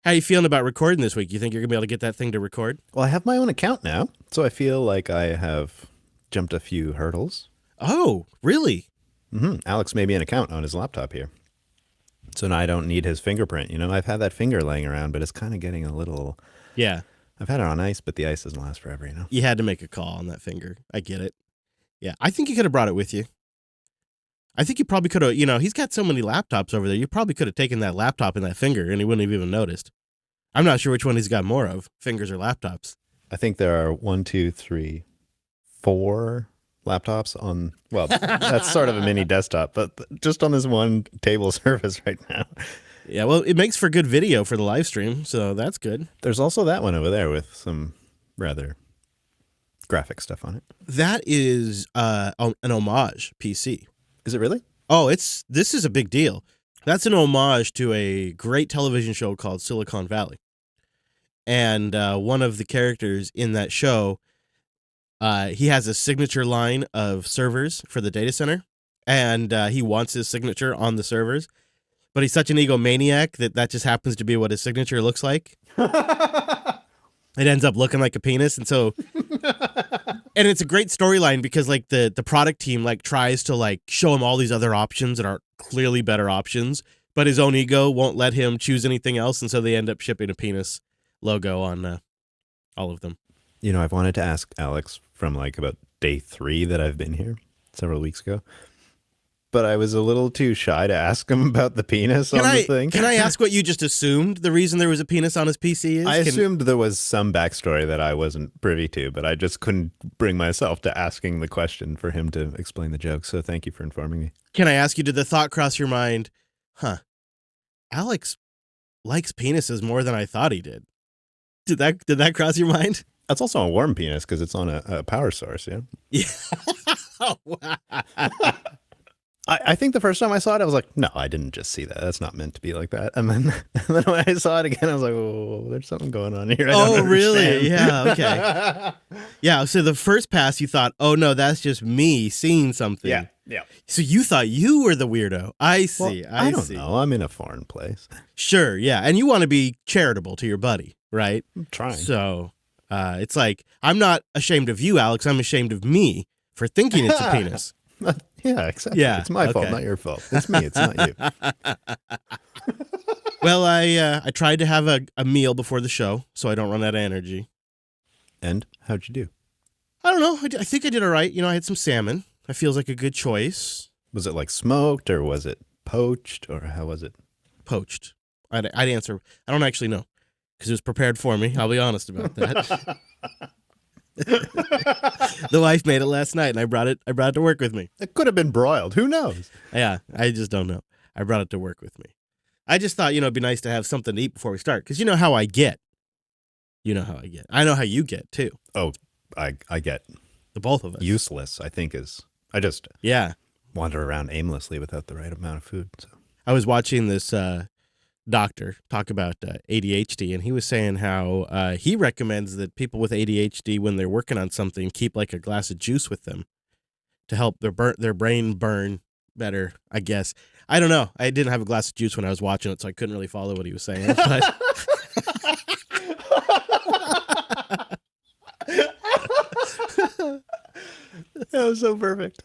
How you feeling about recording this week? You think you're going to be able to get that thing to record? Well, I have my own account now, so I feel like I have jumped a few hurdles. Oh, really? Alex made me an account on his laptop here. So now I don't need his fingerprint. You know, I've had that finger laying around, but it's kind of getting a little... Yeah. I've had it on ice, but the ice doesn't last forever, you know? You had to make a call on that finger. I get it. Yeah, I think you could have brought it with you. I think you probably could have, he's got so many laptops over there. You probably could have taken that laptop and that finger and he wouldn't have even noticed. I'm not sure which one he's got more of, fingers or laptops. I think there are 1, 2, 3, 4 laptops on, well, that's sort of a mini desktop, but just on this one table surface right now. Yeah, well, it makes for good video for the live stream, so that's good. There's also that one over there with some rather graphic stuff on it. That is an homage PC. Is it really? Oh, this is a big deal. That's an homage to a great television show called Silicon Valley. And one of the characters in that show, he has a signature line of servers for the data center, and he wants his signature on the servers. But he's such an egomaniac that just happens to be what his signature looks like. It ends up looking like a penis, and so... And it's a great storyline because like the product team like tries to like show him all these other options that are clearly better options, but his own ego won't let him choose anything else, and so they end up shipping a penis logo on all of them. You know, I've wanted to ask Alex from like about day 3 that I've been here several weeks ago, but I was a little too shy to ask him about the penis on the thing. Can I ask what you just assumed the reason there was a penis on his PC is? I assumed there was some backstory that I wasn't privy to, but I just couldn't bring myself to asking the question for him to explain the joke. So thank you for informing me. Can I ask you, did the thought cross your mind, Alex likes penises more than I thought he did? Did that cross your mind? That's also a warm penis because it's on a power source, yeah? Yeah. Oh, wow. I think the first time I saw it, I was like, no, I didn't just see that. That's not meant to be like that. And then when I saw it again, I was like, oh, there's something going on here. I don't really? Yeah, okay. Yeah, so the first pass you thought, oh, no, that's just me seeing something. Yeah. So you thought you were the weirdo. I see, well, I don't know. I'm in a foreign place. Sure, yeah. And you want to be charitable to your buddy, right? I'm trying. So it's like, I'm not ashamed of you, Alex. I'm ashamed of me for thinking it's a penis. Yeah, exactly. Yeah, it's my fault, not your fault. It's me. It's not you. Well, I tried to have a meal before the show, so I don't run out of energy. And how'd you do? I don't know. I think I did all right. I had some salmon. That feels like a good choice. Was it like smoked, or was it poached, or how was it? Poached. I'd answer. I don't actually know because it was prepared for me. I'll be honest about that. The wife made it last night, and I brought it to work with me. It could have been broiled. Who knows? Yeah, I just don't know. I brought it to work with me. I just thought, it'd be nice to have something to eat before we start, because you know how I get. You know how I get. I know how you get, too. Oh, I get. The both of us. Useless, I think, is... I just wander around aimlessly without the right amount of food. So I was watching this doctor talk about ADHD, and he was saying how he recommends that people with ADHD, when they're working on something, keep like a glass of juice with them to help their brain burn better, I guess. I don't know. I didn't have a glass of juice when I was watching it, so I couldn't really follow what he was saying. But... That was so perfect.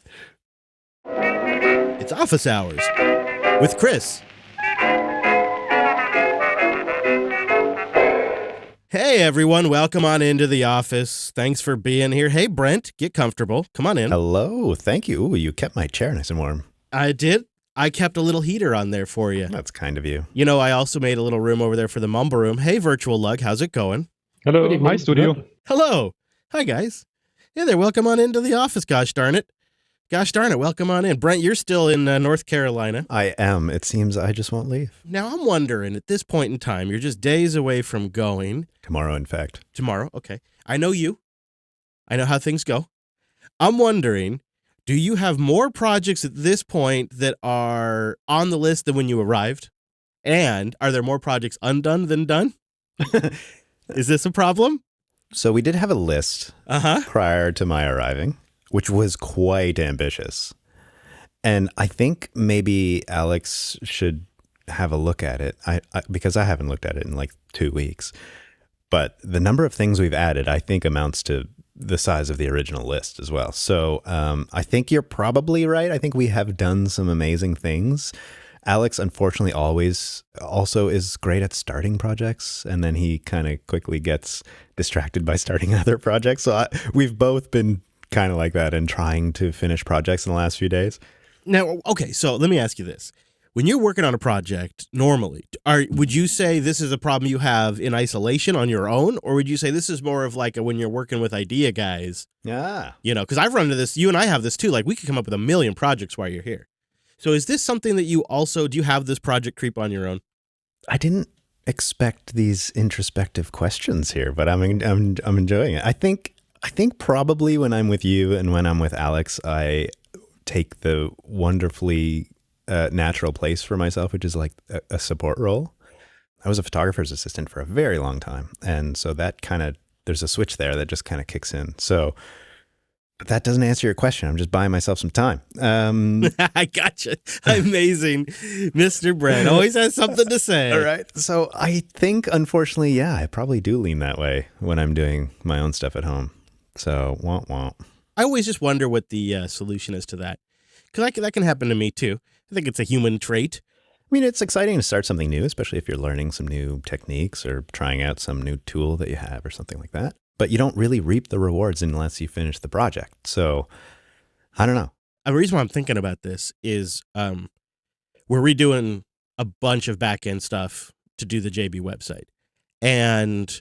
It's office hours with Chris. Hey, everyone. Welcome on into the office. Thanks for being here. Hey, Brent, get comfortable. Come on in. Hello. Thank you. Ooh, you kept my chair nice and warm. I did. I kept a little heater on there for you. That's kind of you. I also made a little room over there for the mumble room. Hey, Virtual Lug. How's it going? Hello. My studio. Hello. Hi, guys. Hey there. Welcome on into the office. Gosh darn it. Welcome on in. Brent, you're still in North Carolina. I am. It seems I just won't leave. Now, I'm wondering, at this point in time, you're just days away from going. Tomorrow, in fact. Tomorrow, okay. I know you. I know how things go. I'm wondering, do you have more projects at this point that are on the list than when you arrived? And are there more projects undone than done? Is this a problem? So we did have a list prior to my arriving, which was quite ambitious. And I think maybe Alex should have a look at it. Because I haven't looked at it in like 2 weeks. But the number of things we've added, I think, amounts to the size of the original list as well. So I think you're probably right. I think we have done some amazing things. Alex, unfortunately, always also is great at starting projects, and then he kind of quickly gets distracted by starting other projects. So we've both been kind of like that and trying to finish projects in the last few days. Now, okay, so let me ask you this. When you're working on a project, normally, would you say this is a problem you have in isolation on your own, or would you say this is more of like when you're working with idea guys? Yeah. You know, because I've run into this, you and I have this too, like we could come up with a million projects while you're here. So is this something that do you have this project creep on your own? I didn't expect these introspective questions here, but I'm enjoying it. I think probably when I'm with you and when I'm with Alex, I take the wonderfully natural place for myself, which is like a support role. I was a photographer's assistant for a very long time. And so that there's a switch there that just kind of kicks in. So that doesn't answer your question. I'm just buying myself some time. I gotcha. Amazing. Mr. Brent always has something to say. All right. So I think, unfortunately, yeah, I probably do lean that way when I'm doing my own stuff at home. So, womp. I always just wonder what the solution is to that. Because that can happen to me, too. I think it's a human trait. I mean, it's exciting to start something new, especially if you're learning some new techniques or trying out some new tool that you have or something like that. But you don't really reap the rewards unless you finish the project. So, I don't know. The reason why I'm thinking about this is we're redoing a bunch of back-end stuff to do the JB website. And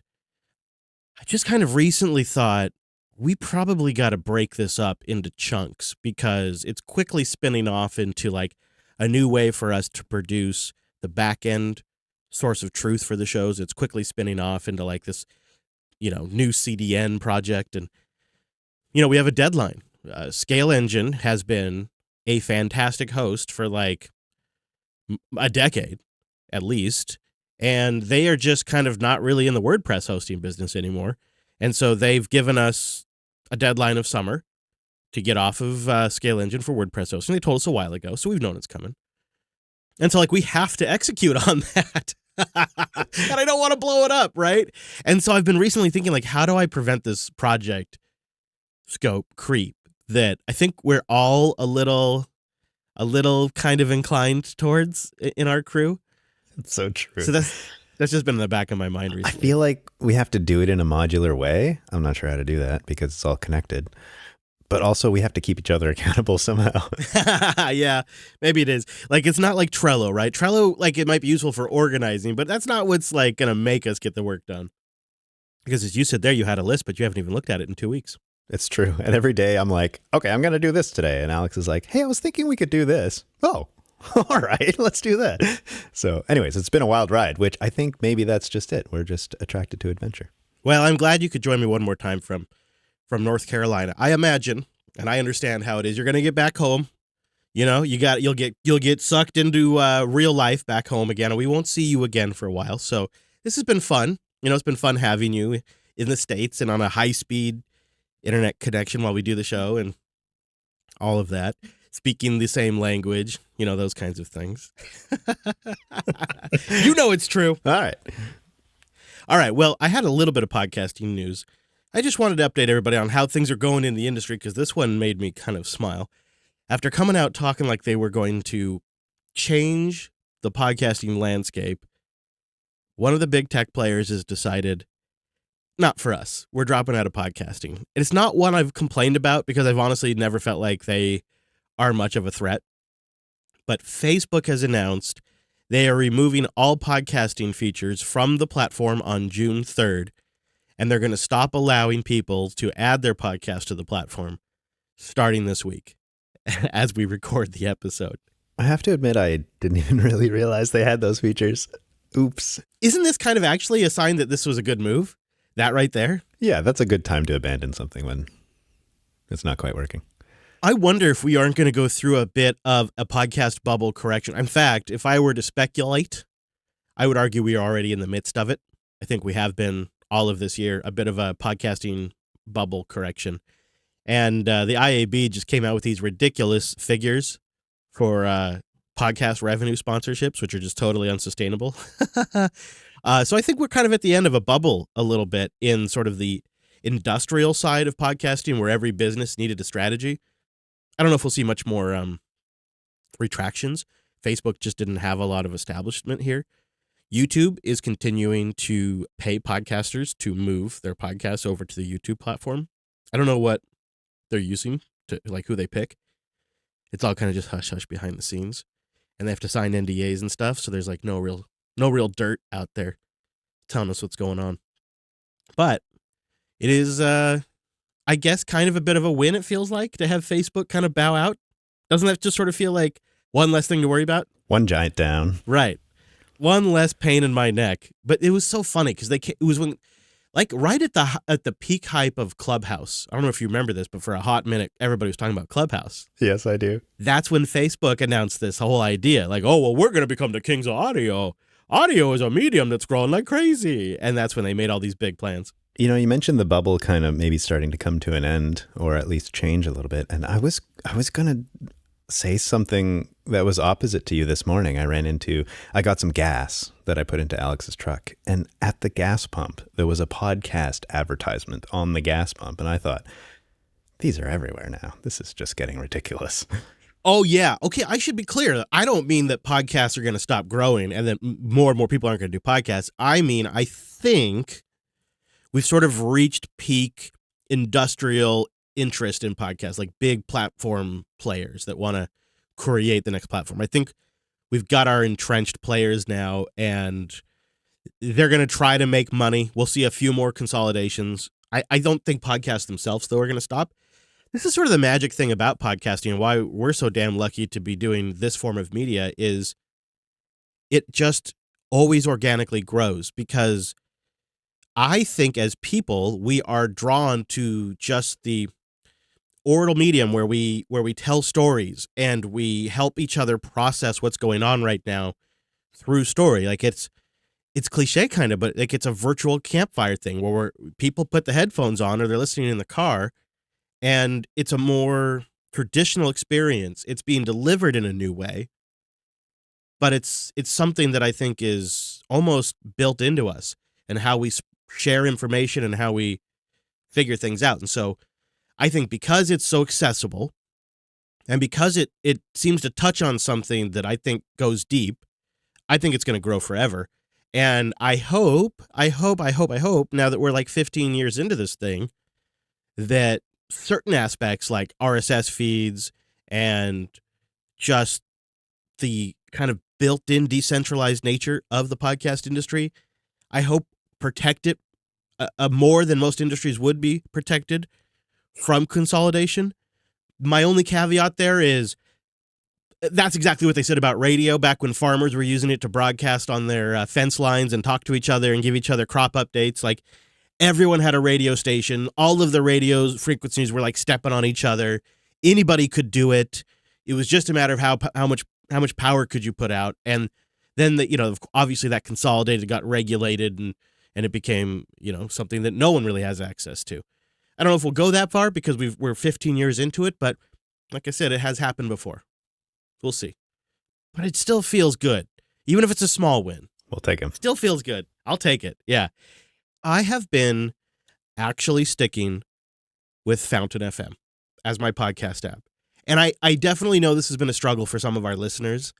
I just kind of recently thought, we probably got to break this up into chunks because it's quickly spinning off into like a new way for us to produce the back end source of truth for the shows. It's quickly spinning off into like this, new CDN project. And, we have a deadline. Scale Engine has been a fantastic host for like a decade at least. And they are just kind of not really in the WordPress hosting business anymore. And so they've given us a deadline of summer to get off of Scale Engine for WordPress hosting. They told us a while ago, so we've known it's coming. And so, we have to execute on that. And I don't want to blow it up, right? And so I've been recently thinking, like, how do I prevent this project scope creep that I think we're all a little kind of inclined towards in our crew? It's so true. So that's just been in the back of my mind recently. I feel like we have to do it in a modular way. I'm not sure how to do that because it's all connected. But also we have to keep each other accountable somehow. Yeah, maybe it is. Like, it's not like Trello, right? Trello, like, it might be useful for organizing, but that's not what's, like, going to make us get the work done. Because as you said there, you had a list, but you haven't even looked at it in 2 weeks. It's true. And every day I'm like, okay, I'm going to do this today. And Alex is like, hey, I was thinking we could do this. Oh, all right, let's do that. So anyways, it's been a wild ride, which I think maybe that's just it. We're just attracted to adventure. Well, I'm glad you could join me one more time from North Carolina. I imagine, and I understand how it is, you're going to get back home. You'll get sucked into real life back home again, and we won't see you again for a while. So this has been fun. It's been fun having you in the States and on a high-speed internet connection while we do the show and all of that. Speaking the same language, those kinds of things. It's true. All right. Well, I had a little bit of podcasting news. I just wanted to update everybody on how things are going in the industry because this one made me kind of smile. After coming out talking like they were going to change the podcasting landscape, one of the big tech players has decided, not for us. We're dropping out of podcasting. And it's not one I've complained about because I've honestly never felt like they are much of a threat. But Facebook has announced they are removing all podcasting features from the platform on June 3rd, and they're going to stop allowing people to add their podcast to the platform starting this week as we record the episode. I have to admit, I didn't even really realize they had those features. Oops. Isn't this kind of actually a sign that this was a good move? That right there? Yeah, that's a good time to abandon something when it's not quite working. I wonder if we aren't going to go through a bit of a podcast bubble correction. In fact, if I were to speculate, I would argue we are already in the midst of it. I think we have been all of this year, a bit of a podcasting bubble correction. And the IAB just came out with these ridiculous figures for podcast revenue sponsorships, which are just totally unsustainable. So I think we're kind of at the end of a bubble a little bit in sort of the industrial side of podcasting, where every business needed a strategy. I don't know if we'll see much more retractions. Facebook just didn't have a lot of establishment here. YouTube is continuing to pay podcasters to move their podcasts over to the YouTube platform. I don't know what they're using to, like, who they pick. It's all kind of just hush hush behind the scenes, and they have to sign NDAs and stuff. So there's like no real dirt out there telling us what's going on. But it is, I guess, kind of a bit of a win. It feels like to have Facebook kind of bow out. Doesn't that just sort of feel like one less thing to worry about? One giant down. Right. One less pain in my neck. But it was so funny because it was when, like, right at the peak hype of Clubhouse. I don't know if you remember this, but for a hot minute, everybody was talking about Clubhouse. Yes, I do. That's when Facebook announced this whole idea. Like, oh, well, we're going to become the kings of audio. Audio is a medium that's growing like crazy. And that's when they made all these big plans. You know, you mentioned the bubble kind of maybe starting to come to an end, or at least change a little bit. And I was going to say something that was opposite to you this morning. I got some gas that I put into Alex's truck, and at the gas pump, there was a podcast advertisement on the gas pump. And I thought, these are everywhere now. This is just getting ridiculous. Oh, yeah. Okay, I should be clear. I don't mean that podcasts are going to stop growing and that more and more people aren't going to do podcasts. I mean, I think we've sort of reached peak industrial interest in podcasts, like big platform players that want to create the next platform. I think we've got our entrenched players now, and they're going to try to make money. We'll see a few more consolidations. I don't think podcasts themselves, though, are going to stop. This is sort of the magic thing about podcasting, and why we're so damn lucky to be doing this form of media is it just always organically grows, because I think as people, we are drawn to just the oral medium where we tell stories and we help each other process what's going on right now through story. Like it's cliche kind of, but like it's a virtual campfire thing where people put the headphones on or they're listening in the car, and it's a more traditional experience. It's being delivered in a new way, but it's something that I think is almost built into us and how we share information and how we figure things out. And so I think because it's so accessible and because it seems to touch on something that I think goes deep, I think it's going to grow forever. And I hope, now that we're like 15 years into this thing, that certain aspects like RSS feeds and just the kind of built-in decentralized nature of the podcast industry, I hope protect it more than most industries would be protected from consolidation. My only caveat there is that's exactly what they said about radio back when farmers were using it to broadcast on their fence lines and talk to each other and give each other crop updates. Like, everyone had a radio station. All of the radio frequencies were like stepping on each other. Anybody could do it. It was just a matter of how much power could you put out. And then obviously that consolidated, got regulated, and it became, something that no one really has access to. I don't know if we'll go that far because we're 15 years into it, but like I said, it has happened before. We'll see. But it still feels good. Even if it's a small win. We'll take him. Still feels good. I'll take it. Yeah. I have been actually sticking with Fountain FM as my podcast app. And I definitely know this has been a struggle for some of our listeners.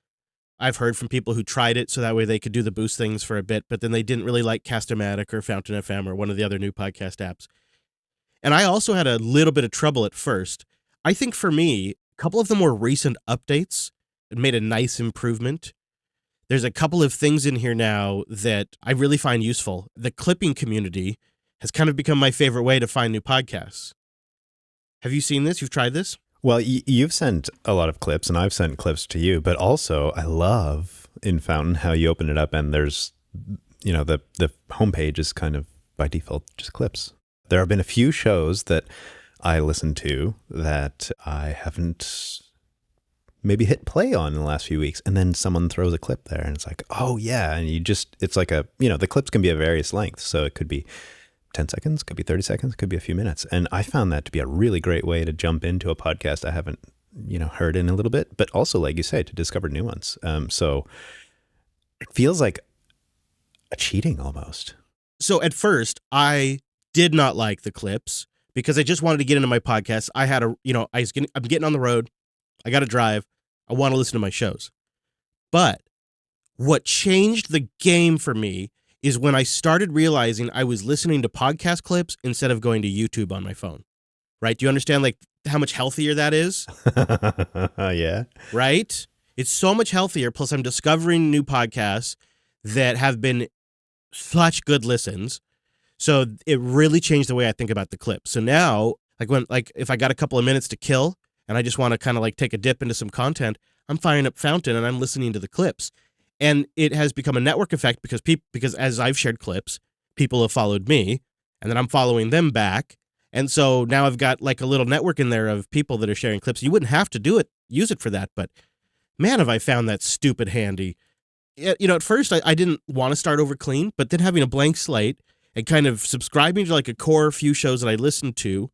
I've heard from people who tried it so that way they could do the boost things for a bit, but then they didn't really like Cast-O-Matic or Fountain FM or one of the other new podcast apps. And I also had a little bit of trouble at first. I think for me, a couple of the more recent updates made a nice improvement. There's a couple of things in here now that I really find useful. The clipping community has kind of become my favorite way to find new podcasts. Have you seen this? You've tried this? Well, you've sent a lot of clips, and I've sent clips to you, but also I love in Fountain how you open it up and there's, the homepage is kind of by default just clips. There have been a few shows that I listened to that I haven't maybe hit play on in the last few weeks, and then someone throws a clip there and it's like, oh yeah, and it's like the clips can be of various lengths, so it could be 10 seconds, could be 30 seconds, could be a few minutes. And I found that to be a really great way to jump into a podcast I haven't heard in a little bit, but also, like you say, to discover new ones. So it feels like a cheating almost. So at first, I did not like the clips because I just wanted to get into my podcast. I had I'm getting on the road. I got to drive. I want to listen to my shows. But what changed the game for me is when I started realizing I was listening to podcast clips instead of going to YouTube on my phone. Right? Do you understand like how much healthier that is? Yeah. Right? It's so much healthier. Plus, I'm discovering new podcasts that have been such good listens. So it really changed the way I think about the clips. So now, if I got a couple of minutes to kill and I just want to kind of like take a dip into some content, I'm firing up Fountain and I'm listening to the clips. And it has become a network effect because as I've shared clips, people have followed me and then I'm following them back. And so now I've got like a little network in there of people that are sharing clips. You wouldn't have to use it for that, but man, have I found that stupid handy. At first I didn't want to start over clean, but then having a blank slate and kind of subscribing to like a core few shows that I listened to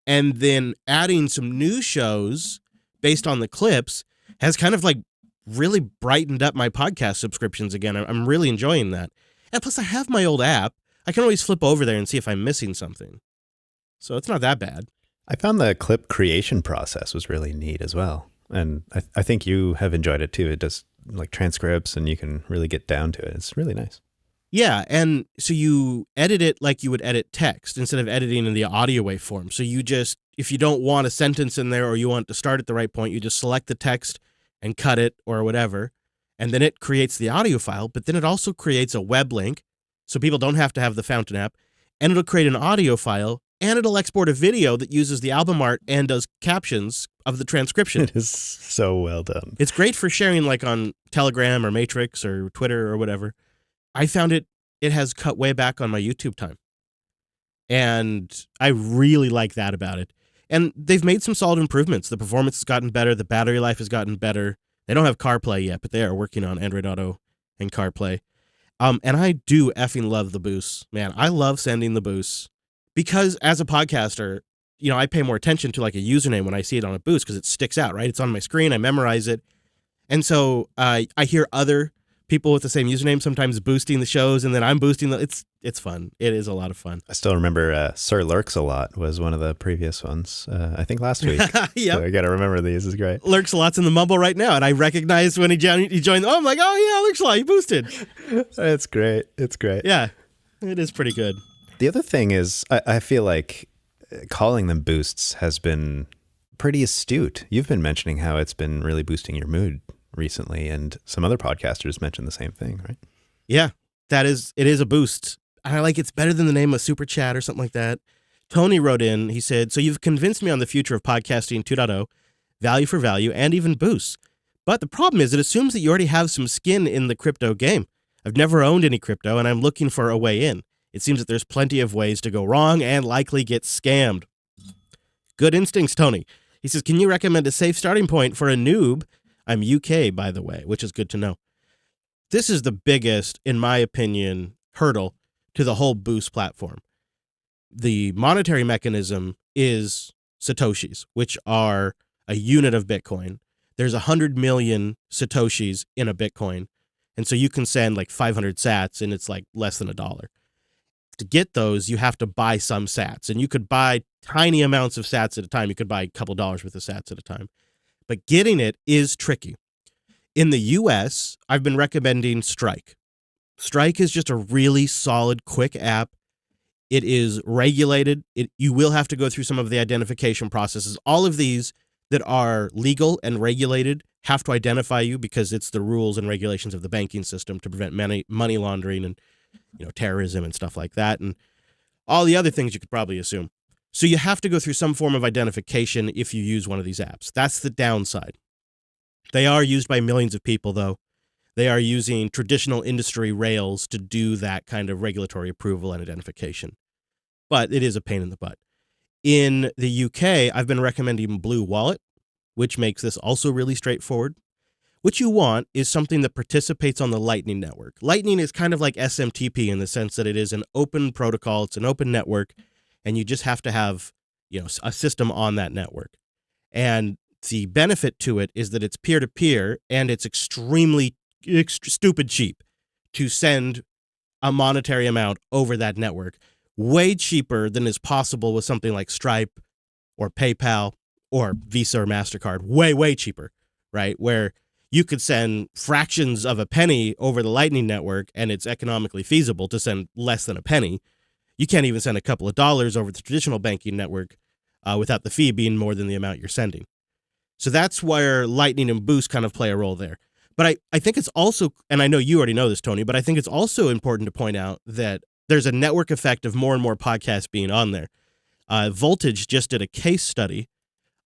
and then adding some new shows based on the clips has kind of like really brightened up my podcast subscriptions again. I'm really enjoying that. And plus I have my old app. I can always flip over there and see if I'm missing something. So it's not that bad. I found the clip creation process was really neat as well. And I think you have enjoyed it too. It does like transcripts and you can really get down to it. It's really nice. Yeah, and so you edit it like you would edit text instead of editing in the audio waveform. So you just, if you don't want a sentence in there or you want to start at the right point, you just select the text and cut it or whatever, and then it creates the audio file, but then it also creates a web link so people don't have to have the Fountain app, and it'll create an audio file, and it'll export a video that uses the album art and does captions of the transcription. It is so well done. It's great for sharing like on Telegram or Matrix or Twitter or whatever. I found it has cut way back on my YouTube time. And I really like that about it. And they've made some solid improvements. The performance has gotten better. The battery life has gotten better. They don't have CarPlay yet, but they are working on Android Auto and CarPlay. And I do effing love the boosts. Man, I love sending the boosts because as a podcaster, I pay more attention to like a username when I see it on a boost because it sticks out, right? It's on my screen. I memorize it. And so I hear other people with the same username sometimes boosting the shows, and then I'm boosting it's fun. It is a lot of fun. I still remember Sir Lurks a Lot was one of the previous ones. I think last week. Yep. So I got to remember these. It's great. Lurks a Lot's in the mumble right now, and I recognized when he joined. Oh, I'm like, oh yeah, Lurks a Lot, he boosted. It's great. It's great. Yeah, it is pretty good. The other thing is, I feel like calling them boosts has been pretty astute. You've been mentioning how it's been really boosting your mood recently, and some other podcasters mentioned the same thing, right? Yeah, it is a boost. I like it's better than the name of Super Chat or something like that. Tony wrote in, he said, so you've convinced me on the future of podcasting 2.0, value for value, and even boosts. But the problem is it assumes that you already have some skin in the crypto game. I've never owned any crypto, and I'm looking for a way in. It seems that there's plenty of ways to go wrong and likely get scammed. Good instincts, Tony. He says, can you recommend a safe starting point for a noob? I'm UK, by the way, which is good to know. This is the biggest, in my opinion, hurdle to the whole Boost platform. The monetary mechanism is Satoshis, which are a unit of Bitcoin. There's 100 million Satoshis in a Bitcoin. And so you can send like 500 sats and it's like less than $1. To get those, you have to buy some sats. And you could buy tiny amounts of sats at a time. You could buy a couple dollars worth of sats at a time. But getting it is tricky. In the US, I've been recommending Strike. Strike is just a really solid, quick app. It is regulated. You will have to go through some of the identification processes. All of these that are legal and regulated have to identify you because it's the rules and regulations of the banking system to prevent money laundering and terrorism and stuff like that, and all the other things you could probably assume. So you have to go through some form of identification if you use one of these apps. That's the downside. They are used by millions of people, though. They are using traditional industry rails to do that kind of regulatory approval and identification. But it is a pain in the butt. In the UK, I've been recommending Blue Wallet, which makes this also really straightforward. What you want is something that participates on the Lightning Network. Lightning is kind of like SMTP in the sense that it is an open protocol, it's an open network, and you just have to have, a system on that network. And the benefit to it is that it's peer-to-peer and it's extremely stupid cheap to send a monetary amount over that network, way cheaper than is possible with something like Stripe or PayPal or Visa or MasterCard, way cheaper, right? Where you could send fractions of a penny over the Lightning Network and it's economically feasible to send less than a penny. You can't even send a couple of dollars over the traditional banking network without the fee being more than the amount you're sending. So that's where Lightning and Boost kind of play a role there. But I think it's also, and I know you already know this, Tony, but I think it's also important to point out that there's a network effect of more and more podcasts being on there. Voltage just did a case study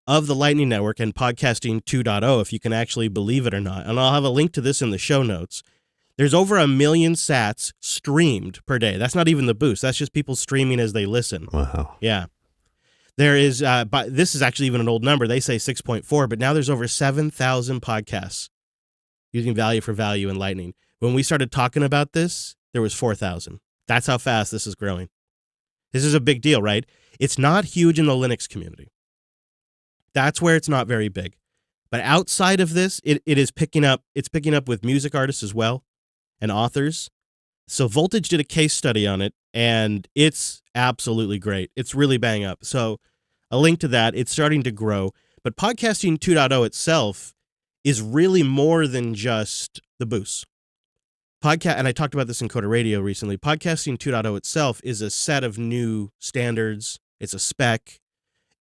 of the Lightning Network and Podcasting 2.0, if you can actually believe it or not. And I'll have a link to this in the show notes. There's over 1 million sats streamed per day. That's not even the boost. That's just people streaming as they listen. Wow. Yeah. There is, but this is actually even an old number. They say 6.4, but now there's over 7,000 podcasts using value for value in Lightning. When we started talking about this, there was 4,000. That's how fast this is growing. This is a big deal, right? It's not huge in the Linux community. That's where it's not very big. But outside of this, it is picking up. It's picking up with music artists as well and authors. So Voltage did a case study on it, and it's absolutely great. It's really bang up. So a link to that. It's starting to grow. But Podcasting 2.0 itself is really more than just the boost. And I talked about this in Coda Radio recently. Podcasting 2.0 itself is a set of new standards. It's a spec.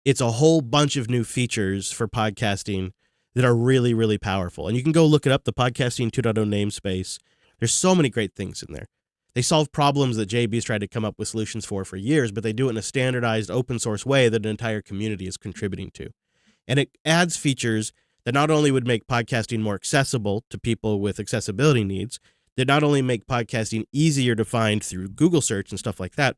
It's a whole bunch of new features for podcasting that are really, really powerful. And you can go look it up, the Podcasting 2.0 namespace. There's so many great things in there. They solve problems that JB's tried to come up with solutions for years, but they do it in a standardized open source way that an entire community is contributing to. And it adds features that not only would make podcasting more accessible to people with accessibility needs, that not only make podcasting easier to find through Google search and stuff like that,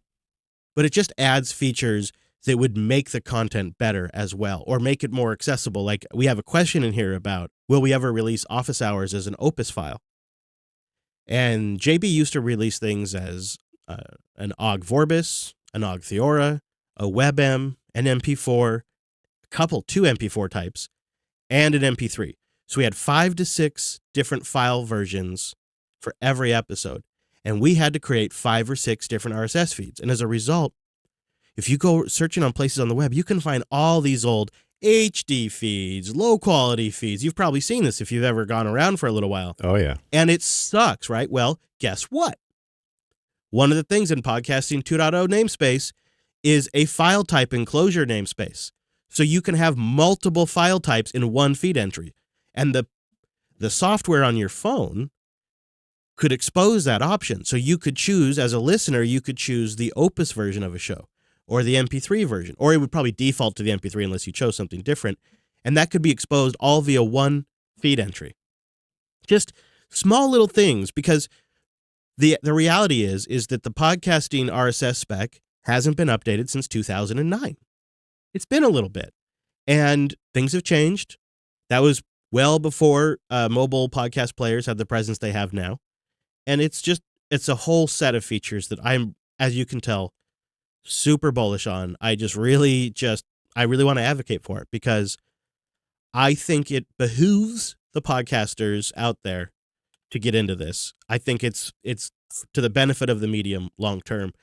but it just adds features that would make the content better as well, or make it more accessible. Like we have a question in here about, will we ever release office hours as an Opus file? And JB used to release things as an OGG Vorbis, an OGG Theora, a WebM, an MP4, two MP4 types, and an MP3. So we had 5 to 6 different file versions for every episode. And we had to create 5 or 6 different RSS feeds. And as a result, if you go searching on places on the web, you can find all these old HD feeds, low quality feeds. You've probably seen this if you've ever gone around for a little while. Oh, yeah. And it sucks, right? Well, guess what? One of the things in Podcasting 2.0 namespace is a file type enclosure namespace. So you can have multiple file types in one feed entry. And the software on your phone could expose that option. So you could choose, as a listener, you could choose the Opus version of a show or the MP3 version, or it would probably default to the MP3 unless you chose something different. And that could be exposed all via one feed entry. Just small little things, because the reality is that the podcasting RSS spec hasn't been updated since 2009. It's been a little bit, and things have changed. That was well before mobile podcast players had the presence they have now. And it's a whole set of features that I'm, as you can tell, super bullish on. I really want to advocate for it, because I think it behooves the podcasters out there to get into this. I think it's to the benefit of the medium long term.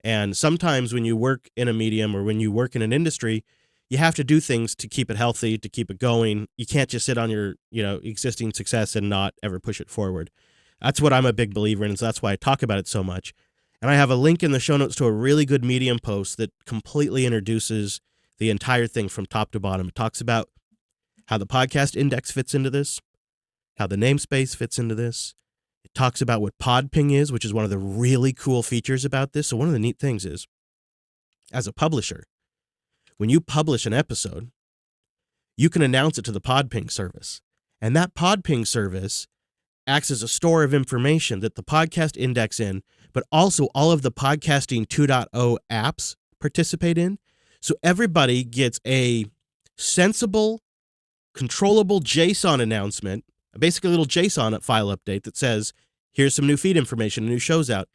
And sometimes when you work in a medium or when you work in an industry, you have to do things to keep it healthy, to keep it going. You can't just sit on your, existing success and not ever push it forward. That's what I'm a big believer in, and so that's why I talk about it so much. And I have a link in the show notes to a really good Medium post that completely introduces the entire thing from top to bottom. It talks about how the podcast index fits into this, how the namespace fits into this. It talks about what PodPing is, which is one of the really cool features about this. So one of the neat things is, as a publisher, when you publish an episode, you can announce it to the PodPing service. And that PodPing service acts as a store of information that the podcast index in, but also all of the Podcasting 2.0 apps participate in. So everybody gets a sensible, controllable JSON announcement, basically a little JSON file update that says, here's some new feed information, new shows out.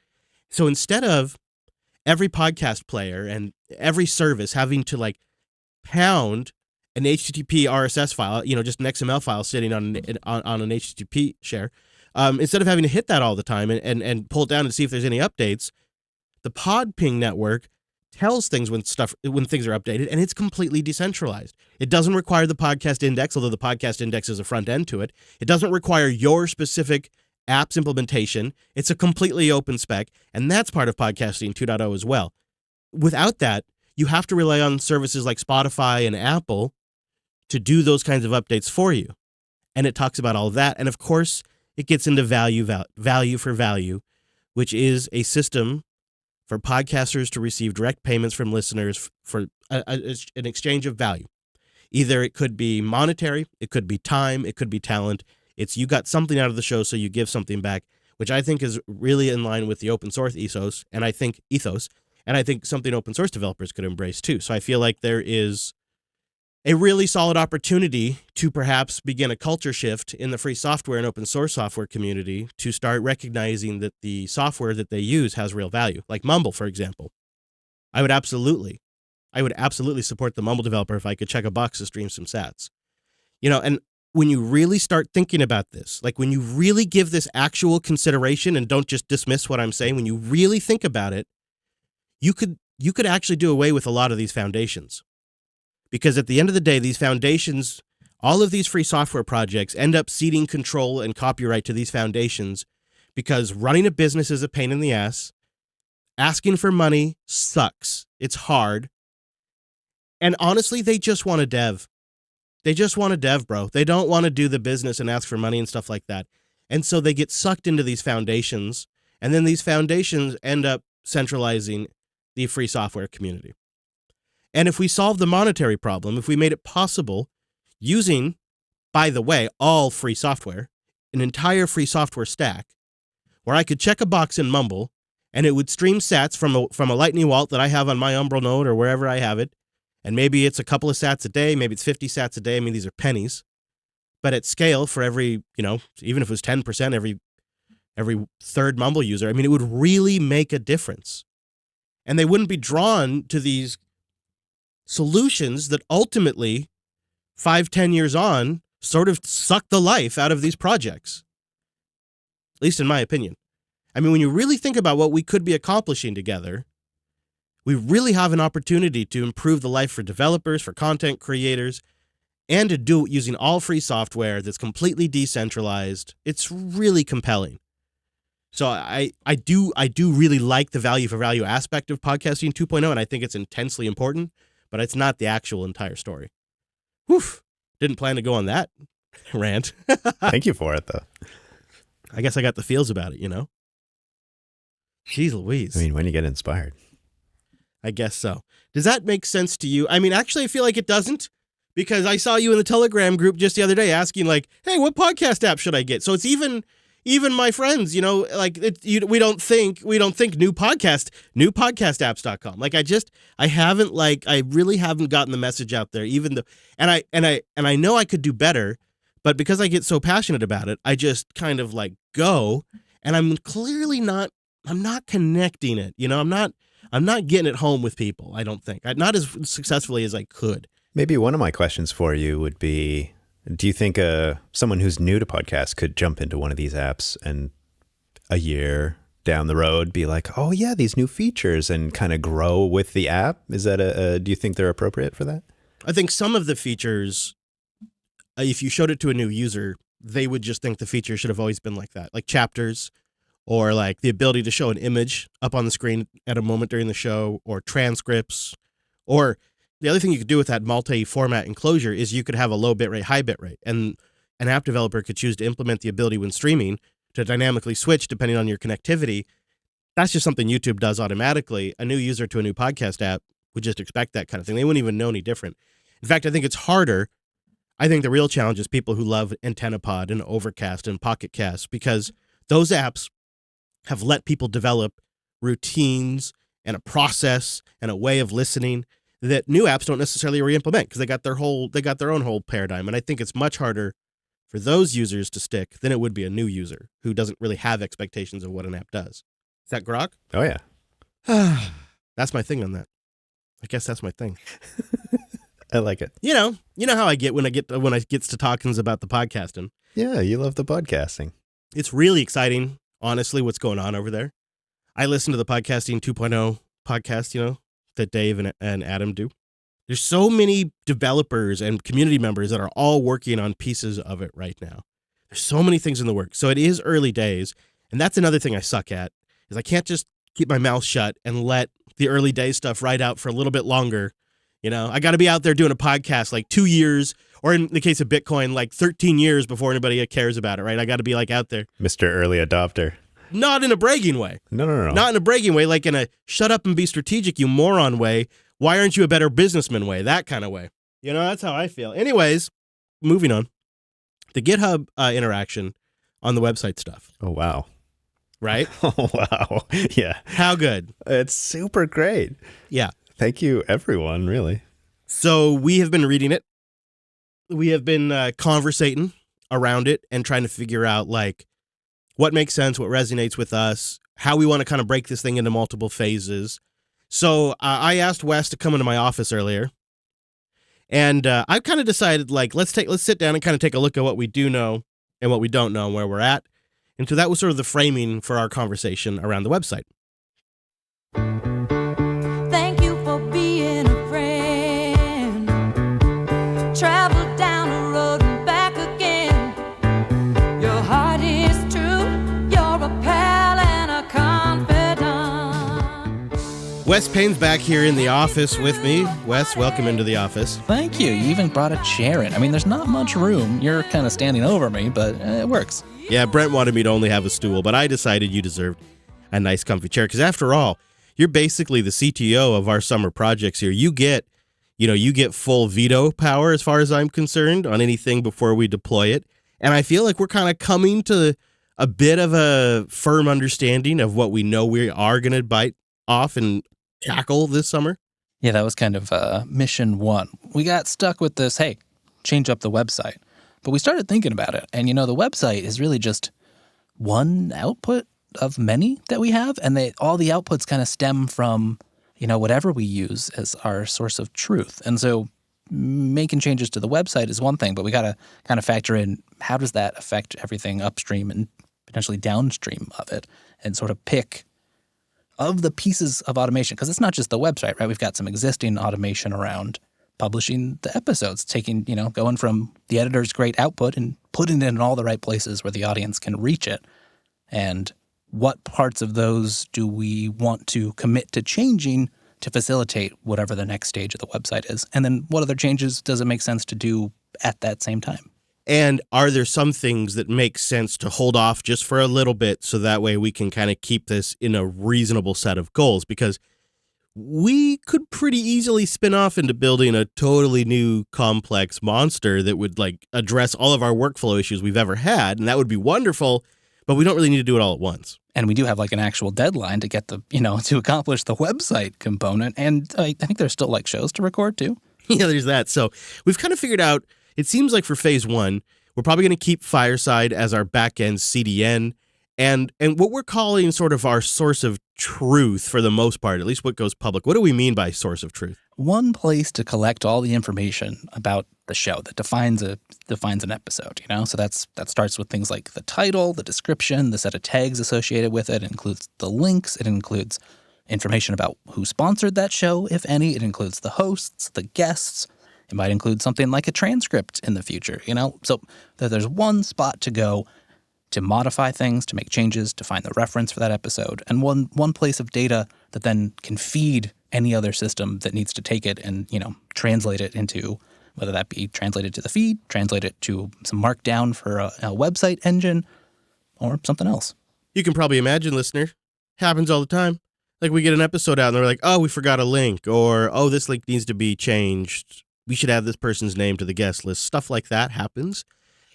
So instead of every podcast player and every service having to pound an HTTP RSS file, just an XML file sitting on an HTTP share, instead of having to hit that all the time and pull it down and see if there's any updates, the pod ping network tells things when things are updated, and it's completely decentralized. It doesn't require the podcast index, although the podcast index is a front end to it. It doesn't require your specific app's implementation. It's a completely open spec, and that's part of podcasting 2.0 as well. Without that, you have to rely on services like Spotify and Apple to do those kinds of updates for you. And it talks about all of that. And of course, it gets into value for value, which is a system for podcasters to receive direct payments from listeners for an exchange of value. Either it could be monetary, it could be time, it could be talent. It's you got something out of the show, so you give something back, which I think is really in line with the open source ethos, and I think something open source developers could embrace too. So I feel like there is a really solid opportunity to perhaps begin a culture shift in the free software and open source software community to start recognizing that the software that they use has real value. Like Mumble, for example. I would absolutely support the Mumble developer if I could check a box to stream some sats. And when you really start thinking about this, like when you really give this actual consideration and don't just dismiss what I'm saying, when you really think about it, you could actually do away with a lot of these foundations. Because at the end of the day, these foundations, all of these free software projects end up ceding control and copyright to these foundations because running a business is a pain in the ass. Asking for money sucks. It's hard. And honestly, they just want to dev. They just want to dev, bro. They don't want to do the business and ask for money and stuff like that. And so they get sucked into these foundations, and then these foundations end up centralizing the free software community. And if we solve the monetary problem, if we made it possible using, by the way, all free software, an entire free software stack, where I could check a box in Mumble and it would stream sats from a Lightning Wallet that I have on my Umbral node or wherever I have it, and maybe it's a couple of sats a day, maybe it's 50 sats a day. I mean, these are pennies. But at scale for every, even if it was 10%, every third Mumble user, I mean, it would really make a difference. And they wouldn't be drawn to these solutions that ultimately 5-10 years on sort of suck the life out of these projects, at least in my opinion. I mean, when you really think about what we could be accomplishing together, we really have an opportunity to improve the life for developers, for content creators, and to do it using all free software that's completely decentralized. It's really compelling. So I do really like the value for value aspect of podcasting 2.0, and I think it's intensely important. But it's not the actual entire story. Whew. Didn't plan to go on that rant. Thank you for it, though. I guess I got the feels about it, Jeez Louise. I mean, when you get inspired. I guess so. Does that make sense to you? I mean, actually, I feel like it doesn't, because I saw you in the Telegram group just the other day asking, like, hey, what podcast app should I get? So it's even my friends, like we don't think new podcastapps.com. Like I really haven't gotten the message out there, even though, and I know I could do better, but because I get so passionate about it, I just kind of like go, and I'm not connecting it. I'm not getting it home with people. I don't think. Not as successfully as I could. Maybe one of my questions for you would be, do you think someone who's new to podcasts could jump into one of these apps and a year down the road be like, oh yeah, these new features, and kind of grow with the app? Is that do you think they're appropriate for that? I think some of the features, if you showed it to a new user, they would just think the feature should have always been like that, like chapters, or like the ability to show an image up on the screen at a moment during the show, or transcripts, or the other thing you could do with that multi-format enclosure is you could have a low bitrate, high bitrate, and an app developer could choose to implement the ability when streaming to dynamically switch depending on your connectivity. That's just something YouTube does automatically. A new user to a new podcast app would just expect that kind of thing. They wouldn't even know any different. In fact, I think it's harder. I think the real challenge is people who love AntennaPod and Overcast and Pocket Cast, because those apps have let people develop routines and a process and a way of listening that new apps don't necessarily re-implement, because they got their own whole paradigm. And I think it's much harder for those users to stick than it would be a new user who doesn't really have expectations of what an app does. Is that grok? Oh yeah. That's my thing on that. I guess that's my thing. I like it. You know how I get when I gets to talkings about the podcasting. Yeah, you love the podcasting. It's really exciting, honestly, what's going on over there. I listen to the Podcasting 2.0 podcast, that Dave and Adam do. There's so many developers and community members that are all working on pieces of it right now. There's so many things in the works. So it is early days. And that's another thing I suck at, is I can't just keep my mouth shut and let the early day stuff ride out for a little bit longer. I got to be out there doing a podcast like 2 years, or in the case of Bitcoin, like 13 years before anybody cares about it, right? I got to be like out there. Mr. Early Adopter. Not in a bragging way. No. Not in a bragging way, like in a shut up and be strategic, you moron way. Why aren't you a better businessman way? That kind of way. That's how I feel. Anyways, moving on. The GitHub interaction on the website stuff. Oh, wow. Right? Oh, wow. Yeah. How good? It's super great. Yeah. Thank you, everyone, really. So we have been reading it. We have been conversating around it and trying to figure out, like, what makes sense, what resonates with us, how we want to kind of break this thing into multiple phases. So I asked Wes to come into my office earlier, and I've kind of decided, like, let's sit down and kind of take a look at what we do know and what we don't know and where we're at. And so that was sort of the framing for our conversation around the website. Thank you for being a friend. Travel down the road and back again. Your heart is true. You're a pal and a confidant. Wes Payne's back here in the office with me. Wes, welcome into the office. Thank you. You even brought a chair in. I mean, there's not much room. You're kind of standing over me, but it works. Yeah, Brent wanted me to only have a stool, but I decided you deserved a nice comfy chair, because after all, you're basically the CTO of our summer projects here. You get full veto power as far as I'm concerned on anything before we deploy it. And I feel like we're kind of coming to a bit of a firm understanding of what we know we are going to bite off and tackle this summer. Yeah, that was kind of mission one. We got stuck with this, hey, change up the website. But we started thinking about it. And, the website is really just one output of many that we have. And all the outputs kind of stem from, whatever we use as our source of truth. And so making changes to the website is one thing, but we got to kind of factor in how does that affect everything upstream and potentially downstream of it, and sort of pick of the pieces of automation. Because it's not just the website, right? We've got some existing automation around publishing the episodes, going from the editor's great output and putting it in all the right places where the audience can reach it. And what parts of those do we want to commit to changing to facilitate whatever the next stage of the website is? And then what other changes does it make sense to do at that same time? And are there some things that make sense to hold off just for a little bit, so that way we can kind of keep this in a reasonable set of goals? Because we could pretty easily spin off into building a totally new complex monster that would address all of our workflow issues we've ever had. And that would be wonderful, but we don't really need to do it all at once. And we do have an actual deadline to get to accomplish the website component. And I think there's still shows to record too. Yeah, there's that. So we've kind of figured out, it seems like for phase one, we're probably going to keep Fireside as our back-end CDN. And what we're calling sort of our source of truth for the most part, at least what goes public. What do we mean by source of truth? One place to collect all the information about the show that defines an episode, So that starts with things like the title, the description, the set of tags associated with it. It includes the links. It includes information about who sponsored that show, if any. It includes the hosts, the guests. It might include something like a transcript in the future, So there's one spot to go to modify things, to make changes, to find the reference for that episode, and one place of data that then can feed any other system that needs to take it and, translate it into, whether that be translated to the feed, translate it to some markdown for a website engine, or something else. You can probably imagine, listener, happens all the time. We get an episode out and they're like, oh, we forgot a link, or, oh, this link needs to be changed. We should add this person's name to the guest list. Stuff like that happens.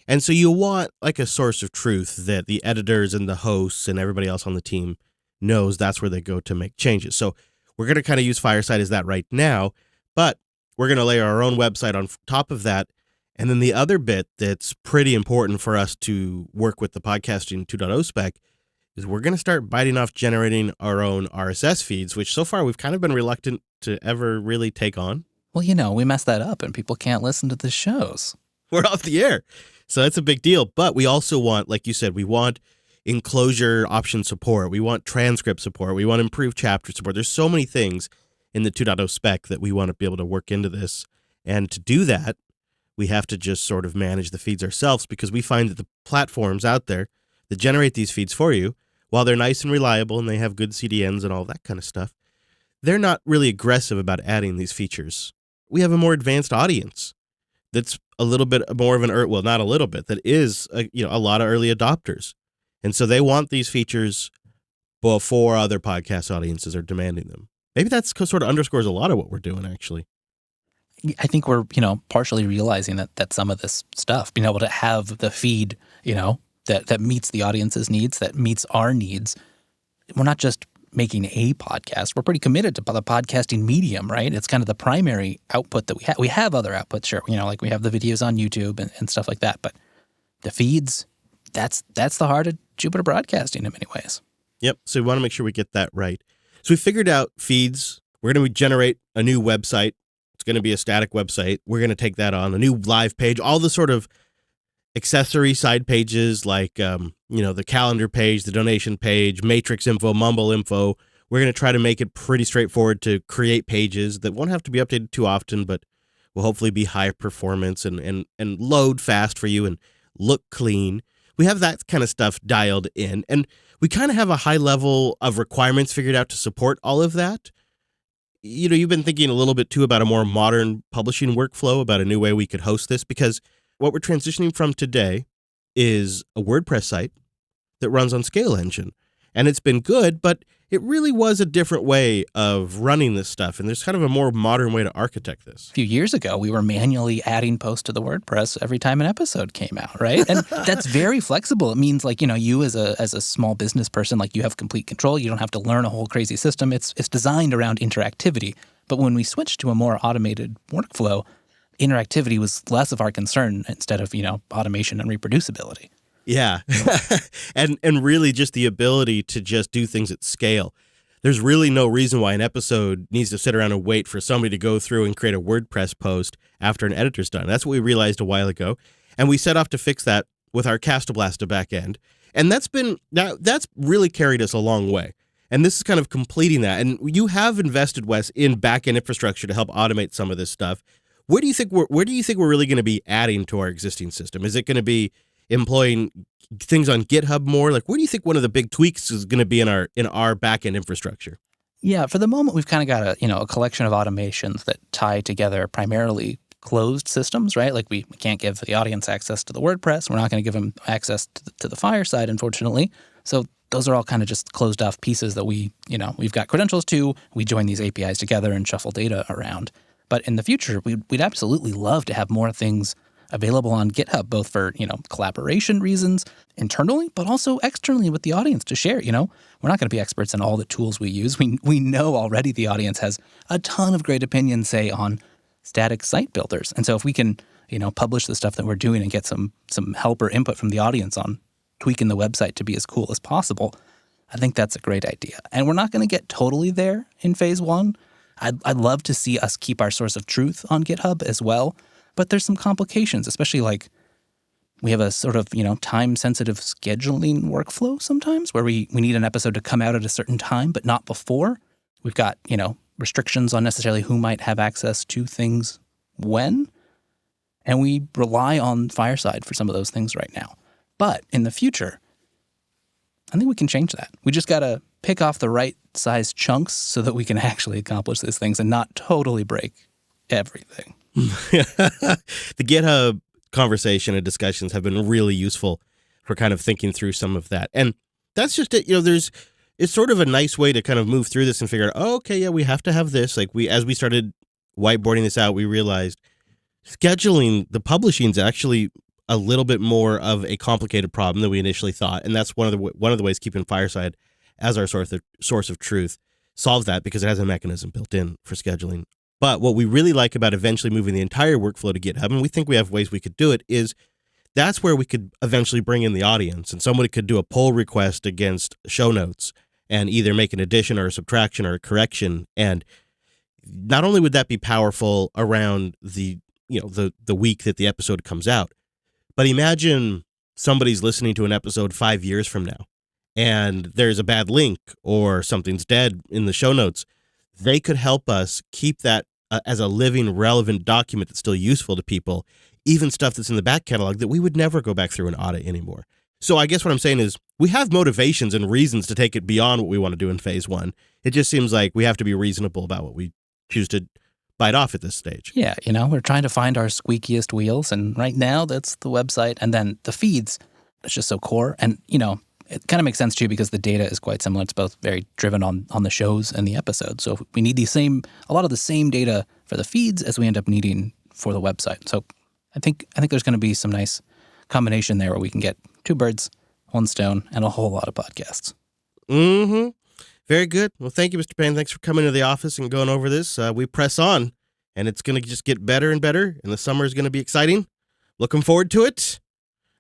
And so you want a source of truth that the editors and the hosts and everybody else on the team knows that's where they go to make changes. So we're going to kind of use Fireside as that right now, but we're going to layer our own website on top of that. And then the other bit that's pretty important for us to work with the Podcasting 2.0 spec is we're going to start biting off generating our own RSS feeds, which so far we've kind of been reluctant to ever really take on. Well, we messed that up and people can't listen to the shows. We're off the air. So that's a big deal. But we also want, like you said, we want enclosure option support. We want transcript support. We want improved chapter support. There's so many things in the 2.0 spec that we want to be able to work into this. And to do that, we have to just sort of manage the feeds ourselves, because we find that the platforms out there that generate these feeds for you, while they're nice and reliable and they have good CDNs and all that kind of stuff, they're not really aggressive about adding these features. We have a more advanced audience that's a little bit more of not a little bit, that is a lot of early adopters. And so they want these features before other podcast audiences are demanding them. Maybe that's sort of underscores a lot of what we're doing, actually. I think we're, partially realizing that some of this stuff, being able to have the feed, that meets the audience's needs, that meets our needs. We're not just making a podcast. We're pretty committed to the podcasting medium, right? It's kind of the primary output that we have. We have other outputs, sure. Like we have the videos on YouTube and stuff like that. But the feeds, that's the heart of Jupiter Broadcasting in many ways. Yep. So we want to make sure we get that right. So we figured out feeds. We're going to generate a new website. It's going to be a static website. We're going to take that on, a new live page, all the sort of accessory side pages like, the calendar page, the donation page, matrix info, mumble info. We're going to try to make it pretty straightforward to create pages that won't have to be updated too often, but will hopefully be high performance and load fast for you and look clean. We have that kind of stuff dialed in, and we kind of have a high level of requirements figured out to support all of that. You've been thinking a little bit too about a more modern publishing workflow, about a new way we could host this, because what we're transitioning from today is a WordPress site that runs on Scale Engine. And it's been good, but it really was a different way of running this stuff. And there's kind of a more modern way to architect this. A few years ago, we were manually adding posts to the WordPress every time an episode came out, right? And that's very flexible. It means you as a small business person, you have complete control. You don't have to learn a whole crazy system. It's designed around interactivity. But when we switched to a more automated workflow, interactivity was less of our concern instead of, automation and reproducibility. Yeah. and really just the ability to just do things at scale. There's really no reason why an episode needs to sit around and wait for somebody to go through and create a WordPress post after an editor's done. That's what we realized a while ago. And we set off to fix that with our Castoblasta backend. And that's really carried us a long way. And this is kind of completing that. And you have invested, Wes, in backend infrastructure to help automate some of this stuff. Where do you think we're really going to be adding to our existing system? Is it going to be employing things on GitHub more? Where do you think one of the big tweaks is going to be in our backend infrastructure? Yeah, for the moment, we've kind of got a collection of automations that tie together primarily closed systems, right? We can't give the audience access to the WordPress. We're not going to give them access to the Fireside, unfortunately. So those are all kind of just closed off pieces that we've got credentials to. We join these APIs together and shuffle data around. But in the future, we'd absolutely love to have more things available on GitHub, both for, collaboration reasons internally, but also externally with the audience to share. We're not going to be experts in all the tools we use. We know already the audience has a ton of great opinions, say, on static site builders. And so if we can, publish the stuff that we're doing and get some help or input from the audience on tweaking the website to be as cool as possible, I think that's a great idea. And we're not going to get totally there in phase one. I'd love to see us keep our source of truth on GitHub as well. But there's some complications, especially we have a sort of, time-sensitive scheduling workflow sometimes where we need an episode to come out at a certain time, but not before. We've got, restrictions on necessarily who might have access to things when. And we rely on Fireside for some of those things right now. But in the future, I think we can change that. We just got to pick off the right size chunks so that we can actually accomplish these things and not totally break everything. The GitHub conversation and discussions have been really useful for kind of thinking through some of that. And that's just it. It's sort of a nice way to kind of move through this and figure out, oh, okay, yeah, we have to have this. As we started whiteboarding this out, we realized scheduling the publishing is actually a little bit more of a complicated problem than we initially thought. And that's one of the ways keeping Fireside as our source of truth solves that, because it has a mechanism built in for scheduling. But what we really like about eventually moving the entire workflow to GitHub, and we think we have ways we could do it, is that's where we could eventually bring in the audience, and somebody could do a pull request against show notes and either make an addition or a subtraction or a correction. And not only would that be powerful around the week that the episode comes out, but imagine somebody's listening to an episode 5 years from now and there's a bad link or something's dead in the show notes. They could help us keep that as a living, relevant document that's still useful to people, even stuff that's in the back catalog that we would never go back through and audit anymore. So I guess what I'm saying is we have motivations and reasons to take it beyond what we want to do in phase one. It just seems like we have to be reasonable about what we choose to bite off at this stage. Yeah, we're trying to find our squeakiest wheels, and right now that's the website. And then the feeds, it's just so core. And, it kind of makes sense too because the data is quite similar. It's both very driven on the shows and the episodes. So we need a lot of the same data for the feeds as we end up needing for the website. So I think there's going to be some nice combination there where we can get 2 birds, 1 stone, and a whole lot of podcasts. Mm-hmm. Very good. Well, thank you, Mr. Payne. Thanks for coming to the office and going over this. We press on, and it's going to just get better and better, and the summer is going to be exciting. Looking forward to it.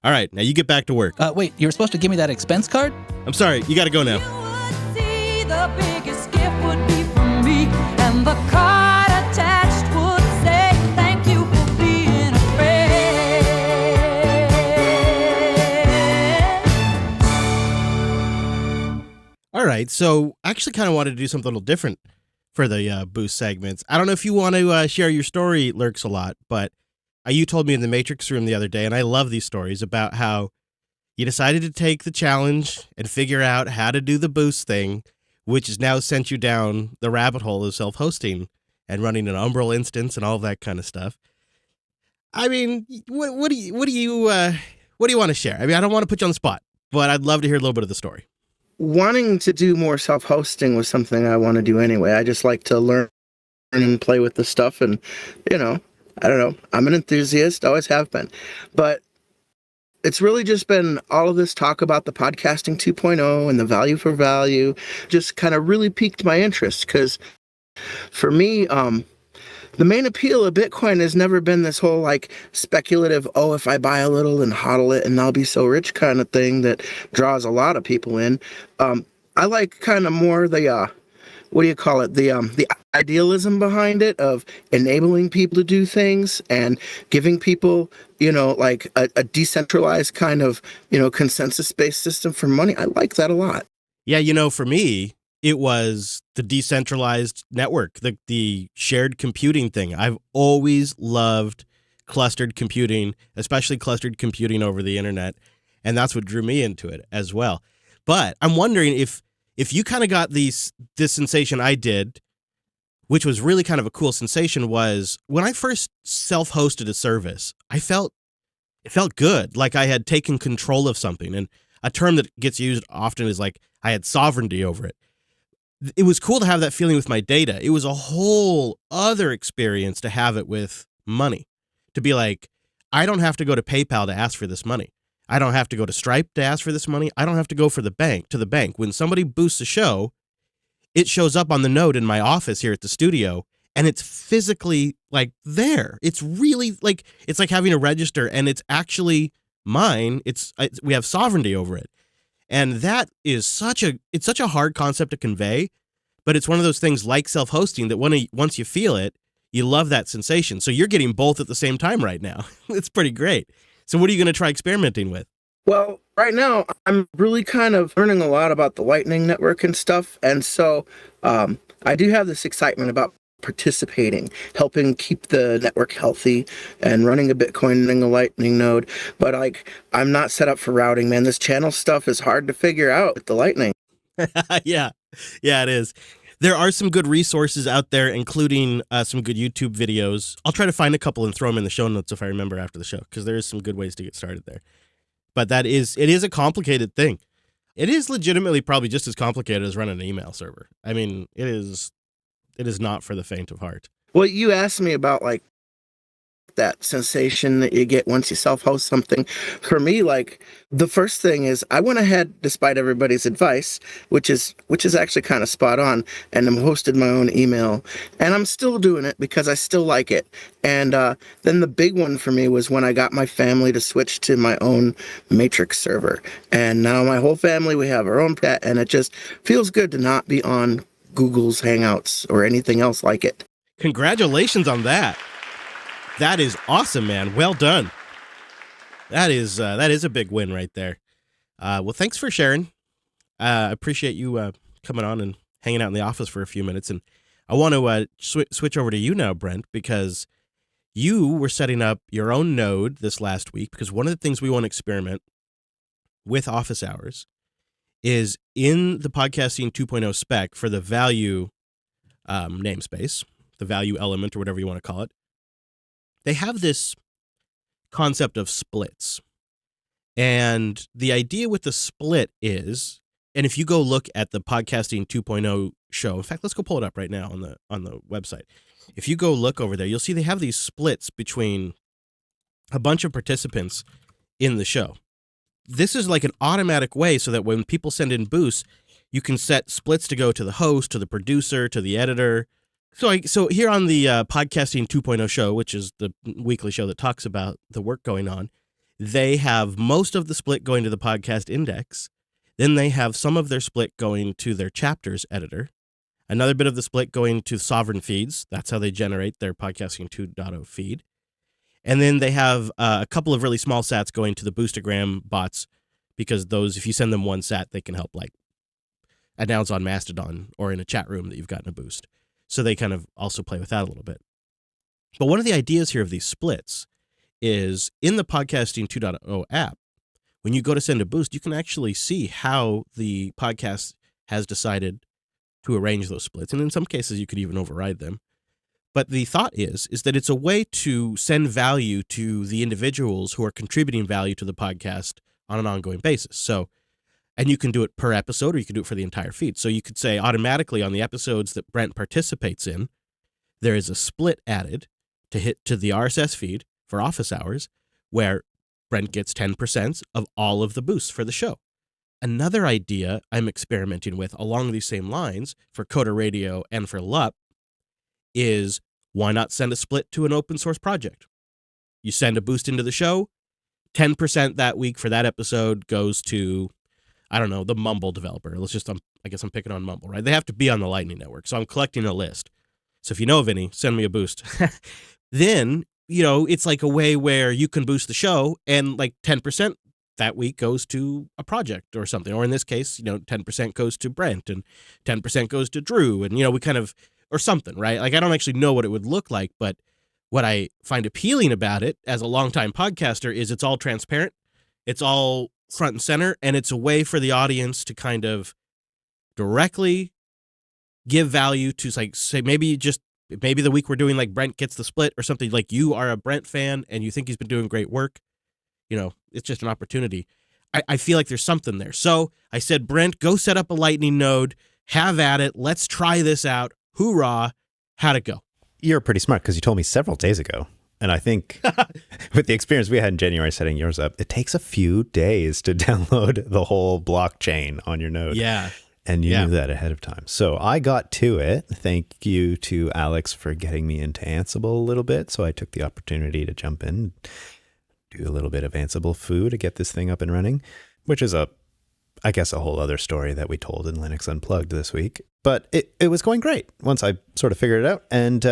All right, now you get back to work. Wait, you were supposed to give me that expense card? I'm sorry, you got to go now. You would see the biggest gift would be from me, and the card attached would say, thank you for being a friend. All right, so I actually kind of wanted to do something a little different for the boost segments. I don't know if you want to share your story, Lurks a lot, but you told me in the Matrix room the other day, and I love these stories about how you decided to take the challenge and figure out how to do the boost thing, which has now sent you down the rabbit hole of self-hosting and running an Umbrel instance and all of that kind of stuff. I mean, what do you want to share? I mean, I don't want to put you on the spot, but I'd love to hear a little bit of the story. Wanting to do more self-hosting was something I want to do anyway. I just like to learn and play with the stuff, and I don't know. I'm an enthusiast, always have been. But it's really just been all of this talk about the podcasting 2.0 and the value for value just kind of really piqued my interest. Because for me, the main appeal of Bitcoin has never been this whole speculative, if I buy a little and hodl it and I'll be so rich kind of thing that draws a lot of people in. I like kind of more the the idealism behind it of enabling people to do things and giving people, a decentralized kind of, consensus-based system for money. I like that a lot. Yeah, for me, it was the decentralized network, the shared computing thing. I've always loved clustered computing, especially clustered computing over the internet, and that's what drew me into it as well. But I'm wondering if you kind of got this sensation I did, which was really kind of a cool sensation, was when I first self-hosted a service, it felt good, like I had taken control of something. And a term that gets used often is like I had sovereignty over it. It was cool to have that feeling with my data. It was a whole other experience to have it with money, to be like, I don't have to go to PayPal to ask for this money. I don't have to go to Stripe to ask for this money. I don't have to go to the bank. When somebody boosts a show, it shows up on the node in my office here at the studio, and it's physically there. It's really it's like having a register, and it's actually mine. We have sovereignty over it. And that is such a hard concept to convey, but it's one of those things like self-hosting that once you feel it, you love that sensation. So you're getting both at the same time right now. It's pretty great. So what are you going to try experimenting with? Well, right now, I'm really kind of learning a lot about the Lightning Network and stuff. And so I do have this excitement about participating, helping keep the network healthy and running a Bitcoin and a Lightning node. But I'm not set up for routing, man. This channel stuff is hard to figure out with the Lightning. Yeah, it is. There are some good resources out there, including some good YouTube videos. I'll try to find a couple and throw them in the show notes if I remember after the show, because there is some good ways to get started there. But it is a complicated thing. It is legitimately probably just as complicated as running an email server. I mean, it is not for the faint of heart. Well, you asked me about that sensation that you get once you self-host something. For me, the first thing is I went ahead, despite everybody's advice, which is actually kind of spot on, and I'm hosted my own email, and I'm still doing it because I still like it. And then the big one for me was when I got my family to switch to my own Matrix server, and now my whole family, we have our own pet, and it just feels good to not be on Google's Hangouts or anything else like it. Congratulations on that. That is awesome, man. Well done. That is a big win right there. Well, thanks for sharing. I appreciate you coming on and hanging out in the office for a few minutes. And I want to switch over to you now, Brent, because you were setting up your own node this last week, because one of the things we want to experiment with office hours is in the Podcasting 2.0 spec for the value namespace, the value element or whatever you want to call it. They have this concept of splits. And the idea with the split is, and if you go look at the Podcasting 2.0 show, in fact, let's go pull it up right now on the website. If you go look over there, you'll see they have these splits between a bunch of participants in the show. This is like an automatic way so that when people send in boosts, you can set splits to go to the host, to the producer, to the editor. So here on the Podcasting 2.0 show, which is the weekly show that talks about the work going on, they have most of the split going to the podcast index. Then they have some of their split going to their chapters editor. Another bit of the split going to sovereign feeds. That's how they generate their Podcasting 2.0 feed. And then they have a couple of really small sats going to the Boostagram bots, because those, if you send them one sat, they can help like announce on Mastodon or in a chat room that you've gotten a boost. So they kind of also play with that a little bit. But one of the ideas here of these splits is in the Podcasting 2.0 app, when you go to send a boost, you can actually see how the podcast has decided to arrange those splits. And in some cases, you could even override them. But the thought is that it's a way to send value to the individuals who are contributing value to the podcast on an ongoing basis. So, and you can do it per episode, or you can do it for the entire feed. So you could say automatically on the episodes that Brent participates in, there is a split added to hit to the RSS feed for office hours, where Brent gets 10% of all of the boosts for the show. Another idea I'm experimenting with along these same lines for Coda Radio and for LUP is, why not send a split to an open source project? You send a boost into the show, 10% that week for that episode goes to, I don't know, the Mumble developer. I guess I'm picking on Mumble, right? They have to be on the Lightning Network. So I'm collecting a list. So if you know of any, send me a boost. Then, it's like a way where you can boost the show, and like 10% that week goes to a project or something. Or in this case, 10% goes to Brent and 10% goes to Drew. And, we kind of, or something, right? Like, I don't actually know what it would look like, but what I find appealing about it as a longtime podcaster is it's all transparent. It's all front and center, and it's a way for the audience to kind of directly give value to, like, say, maybe the week we're doing like Brent gets the split or something, like you are a Brent fan and you think he's been doing great work. It's just an opportunity. I feel like there's something there. So I said, Brent, go set up a Lightning node, have at it. Let's try this out. Hoorah. How'd it go? You're pretty smart, because you told me several days ago. And I think with the experience we had in January setting yours up, it takes a few days to download the whole blockchain on your node. Yeah. And you knew that ahead of time. So I got to it. Thank you to Alex for getting me into Ansible a little bit. So I took the opportunity to jump in, do a little bit of Ansible foo to get this thing up and running, which is I guess a whole other story that we told in Linux Unplugged this week. But it was going great once I sort of figured it out. And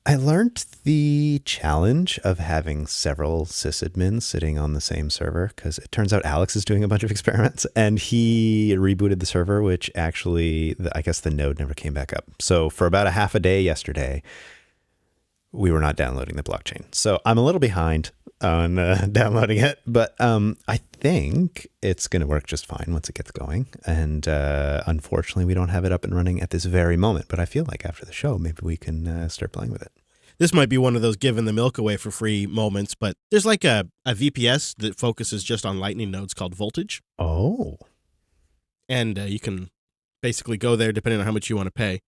I learned the challenge of having several sysadmins sitting on the same server, because it turns out Alex is doing a bunch of experiments, and he rebooted the server, which actually, I guess the node never came back up. So for about a half a day yesterday, we were not downloading the blockchain. So I'm a little behind on downloading it, but I think it's going to work just fine once it gets going. And unfortunately, we don't have it up and running at this very moment, but I feel like after the show, maybe we can start playing with it. This might be one of those giving the milk away for free moments, but there's like a VPS that focuses just on Lightning nodes called Voltage. Oh. And you can basically go there depending on how much you want to pay.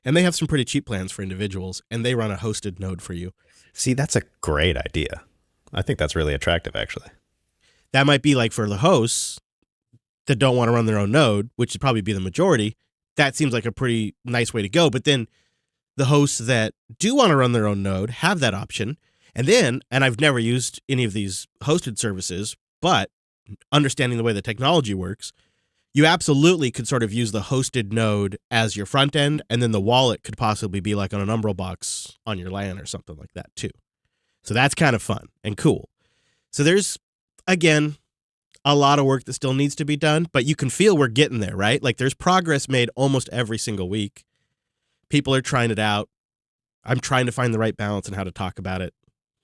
And they have some pretty cheap plans for individuals, and they run a hosted node for you. See, that's a great idea. I think that's really attractive, actually. That might be like for the hosts that don't want to run their own node, which would probably be the majority. That seems like a pretty nice way to go. But then the hosts that do want to run their own node have that option. And I've never used any of these hosted services, but understanding the way the technology works, you absolutely could sort of use the hosted node as your front end, and then the wallet could possibly be like on an Umbral box on your LAN or something like that too. So that's kind of fun and cool. So there's, again, a lot of work that still needs to be done, but you can feel we're getting there, right? Like there's progress made almost every single week. People are trying it out. I'm trying to find the right balance and how to talk about it,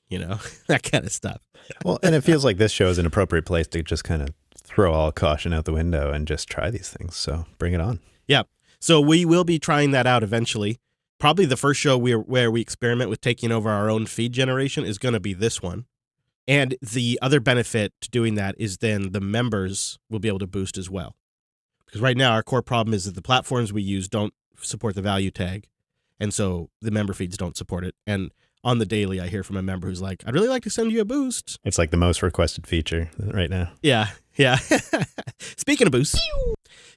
that kind of stuff. Well, and it feels like this show is an appropriate place to just kind of throw all caution out the window and just try these things. So bring it on. Yeah. So we will be trying that out eventually. Probably the first show where we experiment with taking over our own feed generation is going to be this one. And the other benefit to doing that is then the members will be able to boost as well. Because right now our core problem is that the platforms we use don't support the value tag. And so the member feeds don't support it. And on the daily, I hear from a member who's like, I'd really like to send you a boost. It's like the most requested feature right now. Yeah. Speaking of boosts,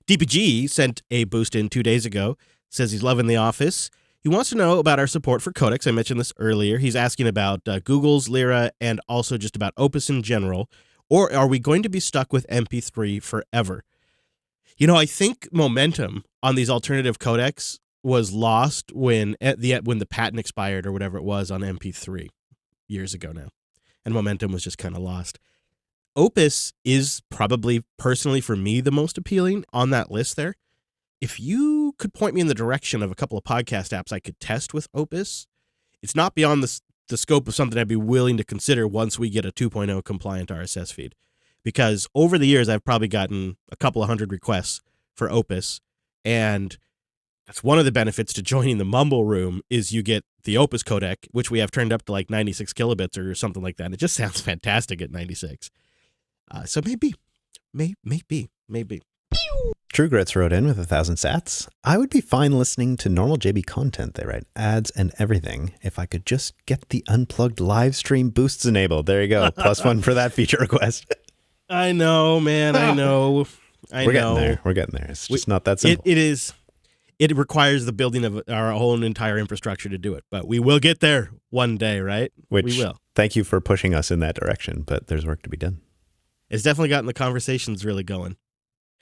DPG sent a boost in 2 days ago. Says he's loving The Office. He wants to know about our support for codecs. I mentioned this earlier. He's asking about Google's Lyra and also just about Opus in general. Or are we going to be stuck with MP3 forever? I think momentum on these alternative codecs was lost when the patent expired or whatever it was on MP3 years ago now. And momentum was just kind of lost. Opus is probably, personally for me, the most appealing on that list there. If you could point me in the direction of a couple of podcast apps I could test with Opus, it's not beyond the scope of something I'd be willing to consider once we get a 2.0 compliant RSS feed. Because over the years, I've probably gotten a couple of hundred requests for Opus, and that's one of the benefits to joining the Mumble Room is you get the Opus codec, which we have turned up to like 96 kilobits or something like that. And it just sounds fantastic at 96. So maybe. True Grits wrote in with 1,000 sats. I would be fine listening to normal JB content, they write, ads and everything, if I could just get the Unplugged live stream boosts enabled. There you go. +1 for that feature request. I know, man. I know. We're getting there. It's just not that simple. It is. It requires the building of our own entire infrastructure to do it, but we will get there one day, right? We will. Thank you for pushing us in that direction, but there's work to be done. It's definitely gotten the conversations really going.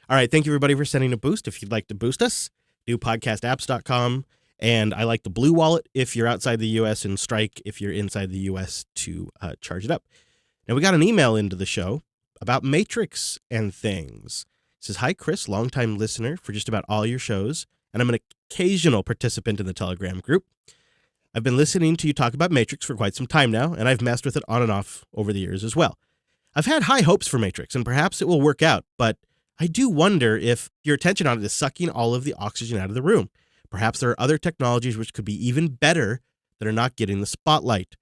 All right. Thank you, everybody, for sending a boost. If you'd like to boost us, do podcastapps.com. And I like the Blue Wallet if you're outside the U.S. and Strike if you're inside the U.S. to charge it up. Now, we got an email into the show about Matrix and things. It says, hi, Chris, longtime listener for just about all your shows, and I'm an occasional participant in the Telegram group. I've been listening to you talk about Matrix for quite some time now, and I've messed with it on and off over the years as well. I've had high hopes for Matrix, and perhaps it will work out, but I do wonder if your attention on it is sucking all of the oxygen out of the room. Perhaps there are other technologies which could be even better that are not getting the spotlight.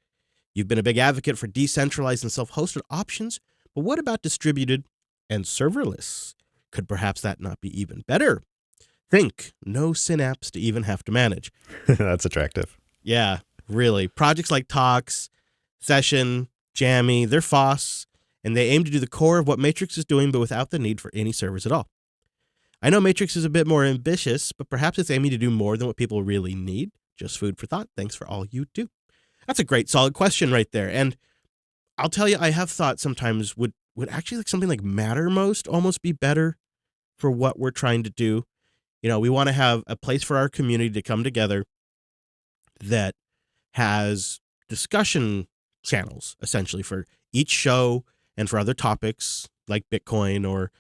You've been a big advocate for decentralized and self-hosted options, but what about distributed and serverless? Could perhaps that not be even better? Think, no synapse to even have to manage. That's attractive. Yeah, really. Projects like Tox, Session, Jammy, they're FOSS, and they aim to do the core of what Matrix is doing, but without the need for any servers at all. I know Matrix is a bit more ambitious, but perhaps it's aiming to do more than what people really need. Just food for thought. Thanks for all you do. That's a great, solid question right there. And I'll tell you, I have thought sometimes would actually like something like Mattermost almost be better for what we're trying to do. We want to have a place for our community to come together that has discussion channels, essentially, for each show and for other topics like Bitcoin or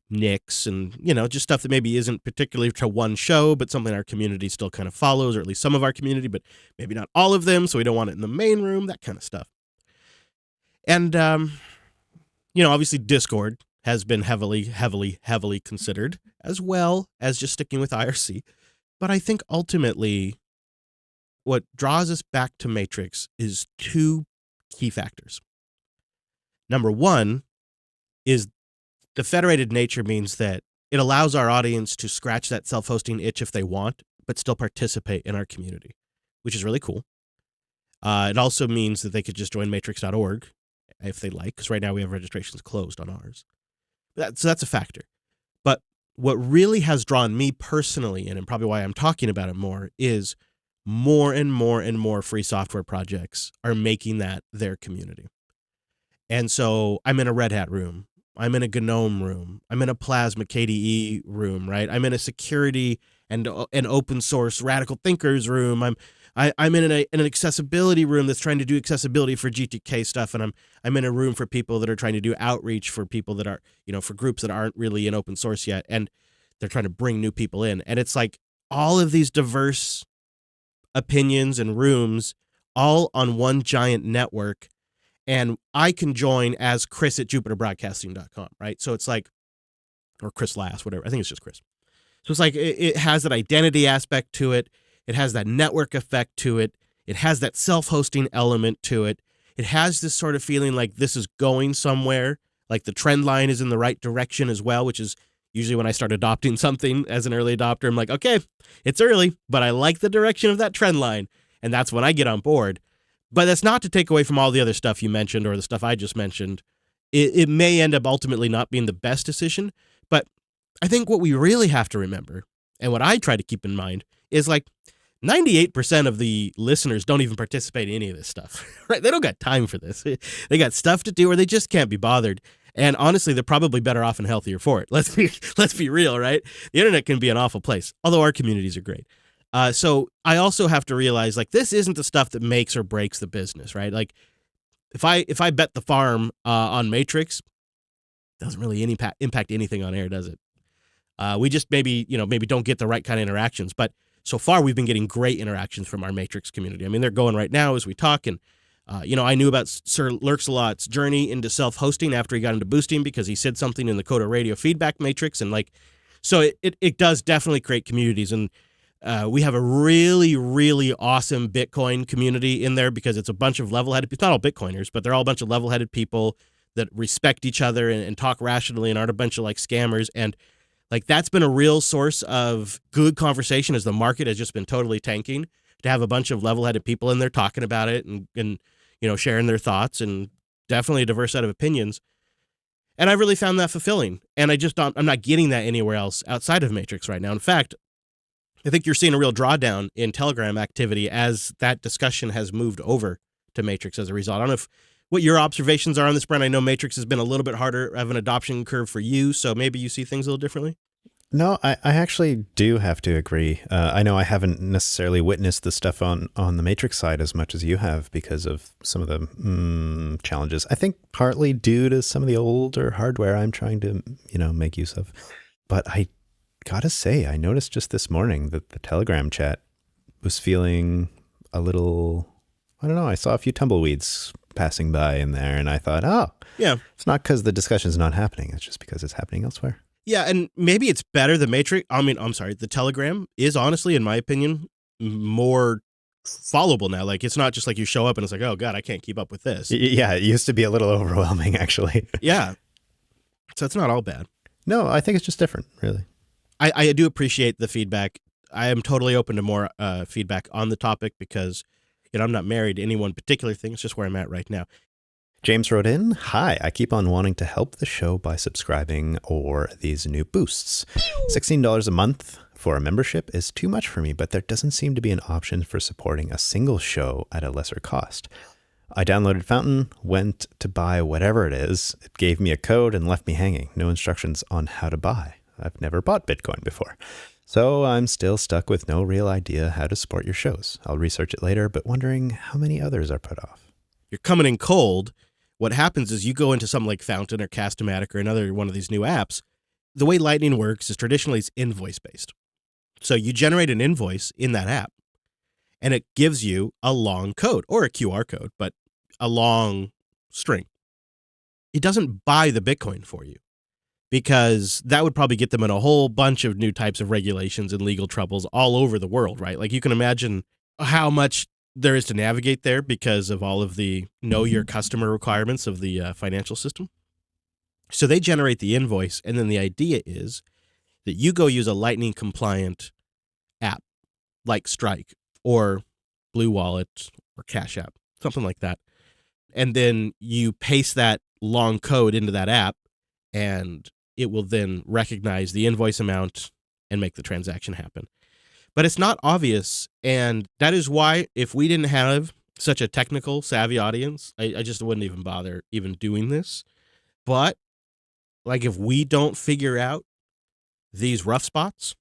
Nix and, just stuff that maybe isn't particularly to one show, but something our community still kind of follows, or at least some of our community, but maybe not all of them, so we don't want it in the main room, that kind of stuff. And, obviously Discord has been heavily considered, as well as just sticking with IRC. But I think ultimately what draws us back to Matrix is two key factors. Number one is the federated nature means that it allows our audience to scratch that self-hosting itch if they want, but still participate in our community, which is really cool. It also means that they could just join matrix.org if they like, because right now we have registrations closed on ours. So that's a factor. But what really has drawn me personally in, and probably why I'm talking about it more, is more and more free software projects are making that their community. And so I'm in a Red Hat room. I'm in a GNOME room. I'm in a Plasma KDE room, right? I'm in a security and an open source radical thinkers room. I'm in an accessibility room that's trying to do accessibility for GTK stuff, and I'm in a room for people that are trying to do outreach for people that are, for groups that aren't really in open source yet, and they're trying to bring new people in. And it's like all of these diverse opinions and rooms all on one giant network, and I can join as Chris at jupiterbroadcasting.com, right? So it's like, or Chris Lass, whatever. I think it's just Chris. So it's like it has that identity aspect to it. It has that network effect to it. It has that self-hosting element to it. It has this sort of feeling like this is going somewhere, like the trend line is in the right direction as well, which is usually when I start adopting something as an early adopter. I'm like, okay, it's early, but I like the direction of that trend line. And that's when I get on board. But that's not to take away from all the other stuff you mentioned or the stuff I just mentioned. It may end up ultimately not being the best decision, but I think what we really have to remember, and what I try to keep in mind, is like 98% of the listeners don't even participate in any of this stuff, right? They don't got time for this. They got stuff to do, or they just can't be bothered. And honestly, they're probably better off and healthier for it. Let's be real, right? The internet can be an awful place, although our communities are great. So I also have to realize, like, this isn't the stuff that makes or breaks the business, right? Like, if I bet the farm on Matrix, it doesn't really impact anything on air, does it? We just maybe don't get the right kind of interactions. But so far, we've been getting great interactions from our Matrix community. I mean, they're going right now as we talk. And, I knew about Sir Lurksalot's journey into self-hosting after he got into boosting because he said something in the Coda Radio feedback matrix. And so it does definitely create communities. And we have a really, really awesome Bitcoin community in there because it's a bunch of level-headed, it's not all Bitcoiners, but they're all a bunch of level-headed people that respect each other and talk rationally and aren't a bunch of like scammers. And like that's been a real source of good conversation as the market has just been totally tanking, to have a bunch of level-headed people in there talking about it and sharing their thoughts, and definitely a diverse set of opinions. And I really found that fulfilling. And I'm not getting that anywhere else outside of Matrix right now. In fact, I think you're seeing a real drawdown in Telegram activity as that discussion has moved over to Matrix as a result. I don't know what your observations are on this, Brent. I know Matrix has been a little bit harder of an adoption curve for you, so maybe you see things a little differently. No, I actually do have to agree. I know I haven't necessarily witnessed the stuff on the Matrix side as much as you have because of some of the challenges. I think partly due to some of the older hardware I'm trying to, make use of. But I gotta say, I noticed just this morning that the Telegram chat was feeling a little, I don't know, I saw a few tumbleweeds passing by in there, and I thought, oh, yeah, it's not because the discussion's not happening. It's just because it's happening elsewhere. Yeah, and maybe it's better than Matrix. The Telegram is honestly, in my opinion, more followable now. Like, it's not just like you show up and it's like, oh God, I can't keep up with this. Yeah, it used to be a little overwhelming, actually. Yeah. So it's not all bad. No, I think it's just different, really. I do appreciate the feedback. I am totally open to more feedback on the topic because, I'm not married to any one particular thing. It's just where I'm at right now. James wrote in, hi, I keep on wanting to help the show by subscribing or these new boosts. $16 a month for a membership is too much for me, but there doesn't seem to be an option for supporting a single show at a lesser cost. I downloaded Fountain, went to buy whatever it is. It gave me a code and left me hanging. No instructions on how to buy. I've never bought Bitcoin before. So I'm still stuck with no real idea how to support your shows. I'll research it later, but wondering how many others are put off. You're coming in cold. What happens is you go into something like Fountain or Cast-O-Matic or another one of these new apps. The way Lightning works is traditionally it's invoice-based. So you generate an invoice in that app, and it gives you a long code or a QR code, but a long string. It doesn't buy the Bitcoin for you because that would probably get them in a whole bunch of new types of regulations and legal troubles all over the world, right? Like you can imagine how much there is to navigate there because of all of the know your customer requirements of the financial system. So they generate the invoice, and then the idea is that you go use a Lightning compliant app like Strike or Blue Wallet or Cash App, something like that. And then you paste that long code into that app, and it will then recognize the invoice amount and make the transaction happen. But it's not obvious, and that is why if we didn't have such a technical savvy audience, I just wouldn't even bother even doing this. But like if we don't figure out these rough spots,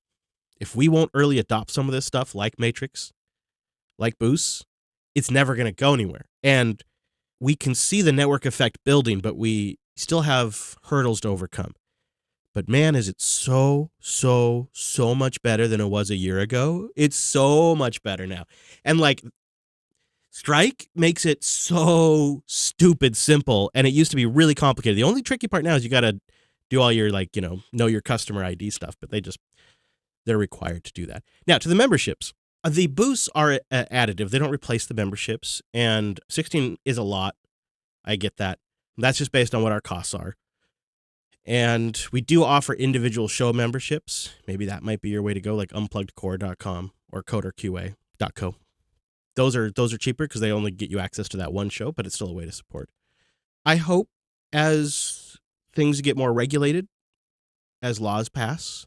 if we won't early adopt some of this stuff like Matrix, like boosts, it's never going to go anywhere. And we can see the network effect building, but we still have hurdles to overcome. But man, is it so much better than it was a year ago. It's so much better now. And like Strike makes it so stupid simple, and it used to be really complicated. The only tricky part now is you got to do all your like, know your customer ID stuff, but they're required to do that. Now, to the memberships. The boosts are additive. They don't replace the memberships, and 16 is a lot. I get that. That's just based on what our costs are. And we do offer individual show memberships. Maybe that might be your way to go, like unpluggedcore.com or coderqa.co. Those are cheaper because they only get you access to that one show, but it's still a way to support. I hope as things get more regulated, as laws pass,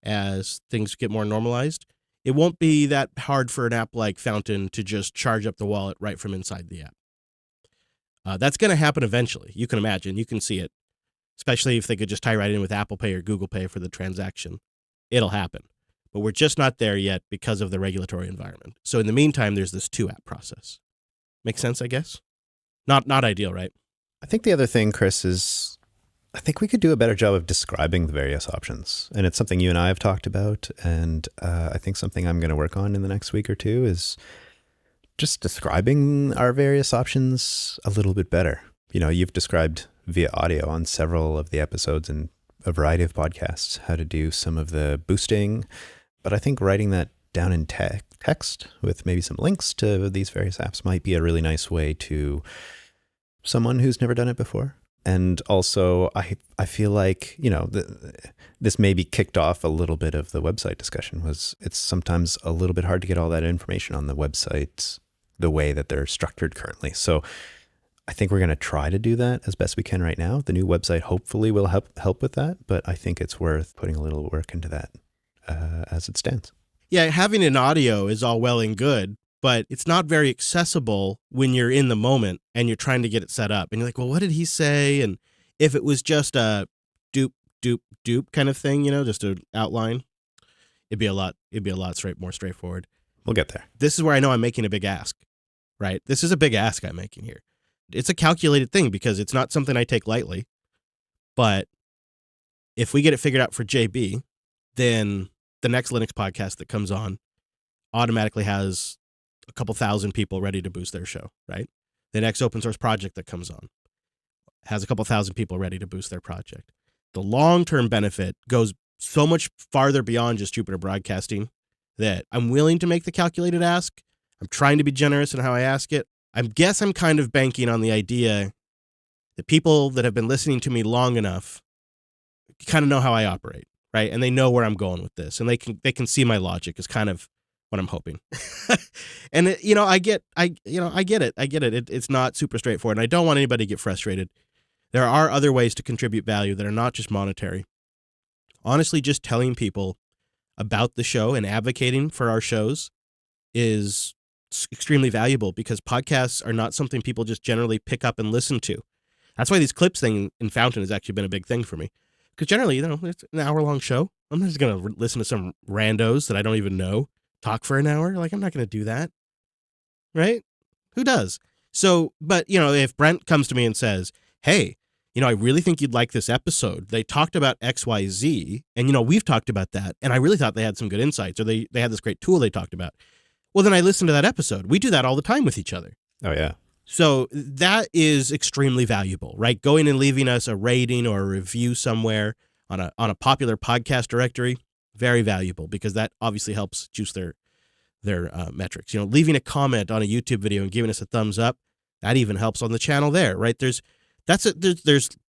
as things get more normalized, it won't be that hard for an app like Fountain to just charge up the wallet right from inside the app. That's going to happen eventually. You can imagine. You can see it. Especially if they could just tie right in with Apple Pay or Google Pay for the transaction. It'll happen. But we're just not there yet because of the regulatory environment. So in the meantime, there's this 2-app process. Make sense, I guess? Not ideal, right? I think the other thing, Chris, is I think we could do a better job of describing the various options. And it's something you and I have talked about. And I think something I'm going to work on in the next week or two is just describing our various options a little bit better. You've described via audio on several of the episodes and a variety of podcasts how to do some of the boosting. But I think writing that down in text with maybe some links to these various apps might be a really nice way to someone who's never done it before. And also, I feel like, this maybe kicked off a little bit of the website discussion. It's sometimes a little bit hard to get all that information on the website the way that they're structured currently. So I think we're going to try to do that as best we can right now. The new website hopefully will help with that, but I think it's worth putting a little work into that as it stands. Yeah, having an audio is all well and good, but it's not very accessible when you're in the moment and you're trying to get it set up. And you're like, well, what did he say? And if it was just a doop, doop, doop kind of thing, just an outline, it'd be a lot more straightforward. We'll get there. This is where I know I'm making a big ask, right? This is a big ask I'm making here. It's a calculated thing because it's not something I take lightly. But if we get it figured out for JB, then the next Linux podcast that comes on automatically has a couple thousand people ready to boost their show, right? The next open source project that comes on has a couple thousand people ready to boost their project. The long-term benefit goes so much farther beyond just Jupiter Broadcasting that I'm willing to make the calculated ask. I'm trying to be generous in how I ask it. I guess I'm kind of banking on the idea that people that have been listening to me long enough kind of know how I operate, right? And they know where I'm going with this, and they can see my logic is kind of what I'm hoping. And I get it. It's not super straightforward, and I don't want anybody to get frustrated. There are other ways to contribute value that are not just monetary. Honestly, just telling people about the show and advocating for our shows is extremely valuable because podcasts are not something people just generally pick up and listen to. That's why these clips thing in Fountain has actually been a big thing for me. Because generally, it's an hour-long show. I'm not just going to listen to some randos that I don't even know talk for an hour. Like, I'm not going to do that. Right? Who does? So, but, if Brent comes to me and says, hey, I really think you'd like this episode. They talked about XYZ, and, we've talked about that, and I really thought they had some good insights, or they had this great tool they talked about. Well, then I listen to that episode. We do that all the time with each other. Oh, yeah. So that is extremely valuable, right? Going and leaving us a rating or a review somewhere on a popular podcast directory, very valuable because that obviously helps juice their metrics. Leaving a comment on a YouTube video and giving us a thumbs up, that even helps on the channel there, right? There's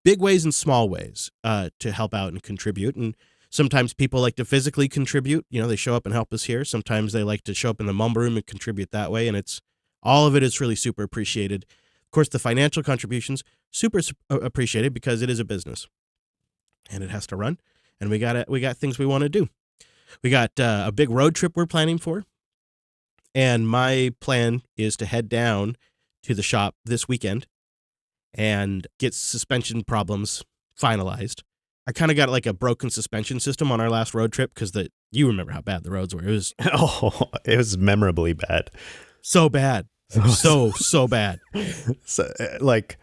big ways and small ways to help out and contribute. And sometimes people like to physically contribute. They show up and help us here. Sometimes they like to show up in the mumble room and contribute that way. And all of it is really super appreciated. Of course, the financial contributions, super appreciated because it is a business and it has to run. And we got things we want to do. We got a big road trip we're planning for. And my plan is to head down to the shop this weekend and get suspension problems finalized. I kind of got like a broken suspension system on our last road trip because you remember how bad the roads were. It was it was memorably bad. so bad. So bad. So, like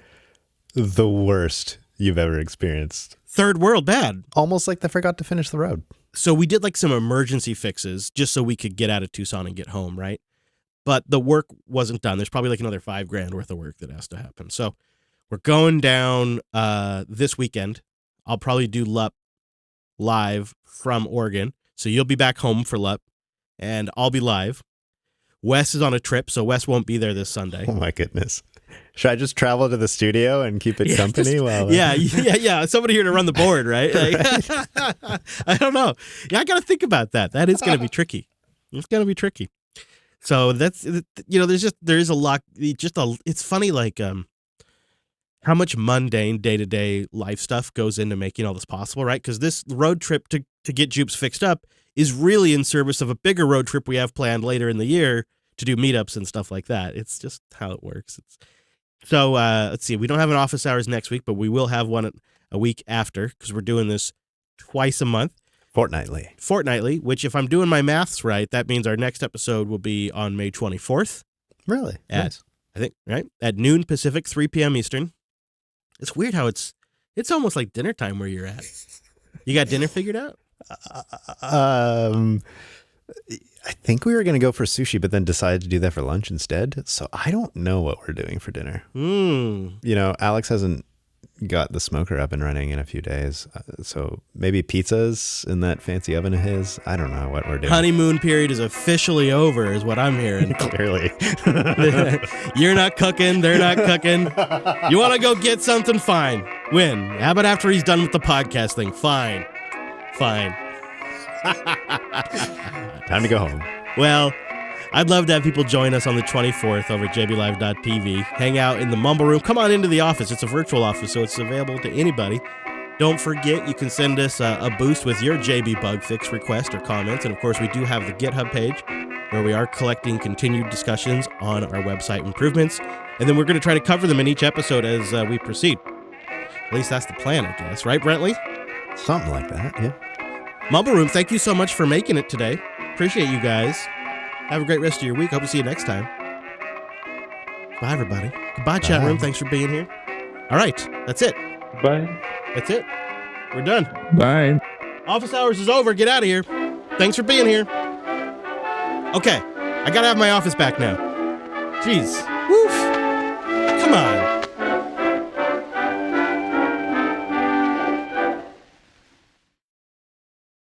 the worst you've ever experienced. Third world bad. Almost like they forgot to finish the road. So we did like some emergency fixes just so we could get out of Tucson and get home, right? But the work wasn't done. There's probably like another $5,000 worth of work that has to happen. So we're going down this weekend. I'll probably do LUP live from Oregon. So you'll be back home for LUP and I'll be live. Wes is on a trip, so Wes won't be there this Sunday. Oh my goodness. Should I just travel to the studio and keep it company while? Yeah. Somebody here to run the board, right? Like, I don't know. Yeah, I got to think about that. That is going to be tricky. It's going to be tricky. So that's, there is a lot. It's funny, like how much mundane day-to-day life stuff goes into making all this possible, right? Because this road trip to get Jupes fixed up is really in service of a bigger road trip we have planned later in the year to do meetups and stuff like that. It's just how it works. So let's see. We don't have an office hours next week, but we will have one a week after because we're doing this twice a month. Fortnightly, which if I'm doing my maths right, that means our next episode will be on May 24th. Really? Nice. I think, right? At noon Pacific, 3 p.m. Eastern. It's weird how it's almost like dinner time where you're at. You got dinner figured out? I think we were going to go for sushi, but then decided to do that for lunch instead. So I don't know what we're doing for dinner. Alex hasn't got the smoker up and running in a few days. So maybe pizzas in that fancy oven of his. I don't know what we're doing. Honeymoon period is officially over is what I'm hearing. Clearly. You're not cooking. They're not cooking. You want to go get something? Fine. When? How about after he's done with the podcast thing? Fine. Time to go home. Well, I'd love to have people join us on the 24th over at jblive.tv. Hang out in the Mumble Room. Come on into the office. It's a virtual office, so it's available to anybody. Don't forget, you can send us a boost with your JB bug fix request or comments. And, of course, we do have the GitHub page where we are collecting continued discussions on our website improvements. And then we're going to try to cover them in each episode as we proceed. At least that's the plan, I guess. Right, Brentley? Something like that, yeah. Mumble Room, thank you so much for making it today. Appreciate you guys. Have a great rest of your week. Hope to see you next time. Bye, everybody. Goodbye, chat room. Thanks for being here. All right. That's it. Bye. That's it. We're done. Bye. Office hours is over. Get out of here. Thanks for being here. Okay. I got to have my office back now. Jeez. Woof. Come on.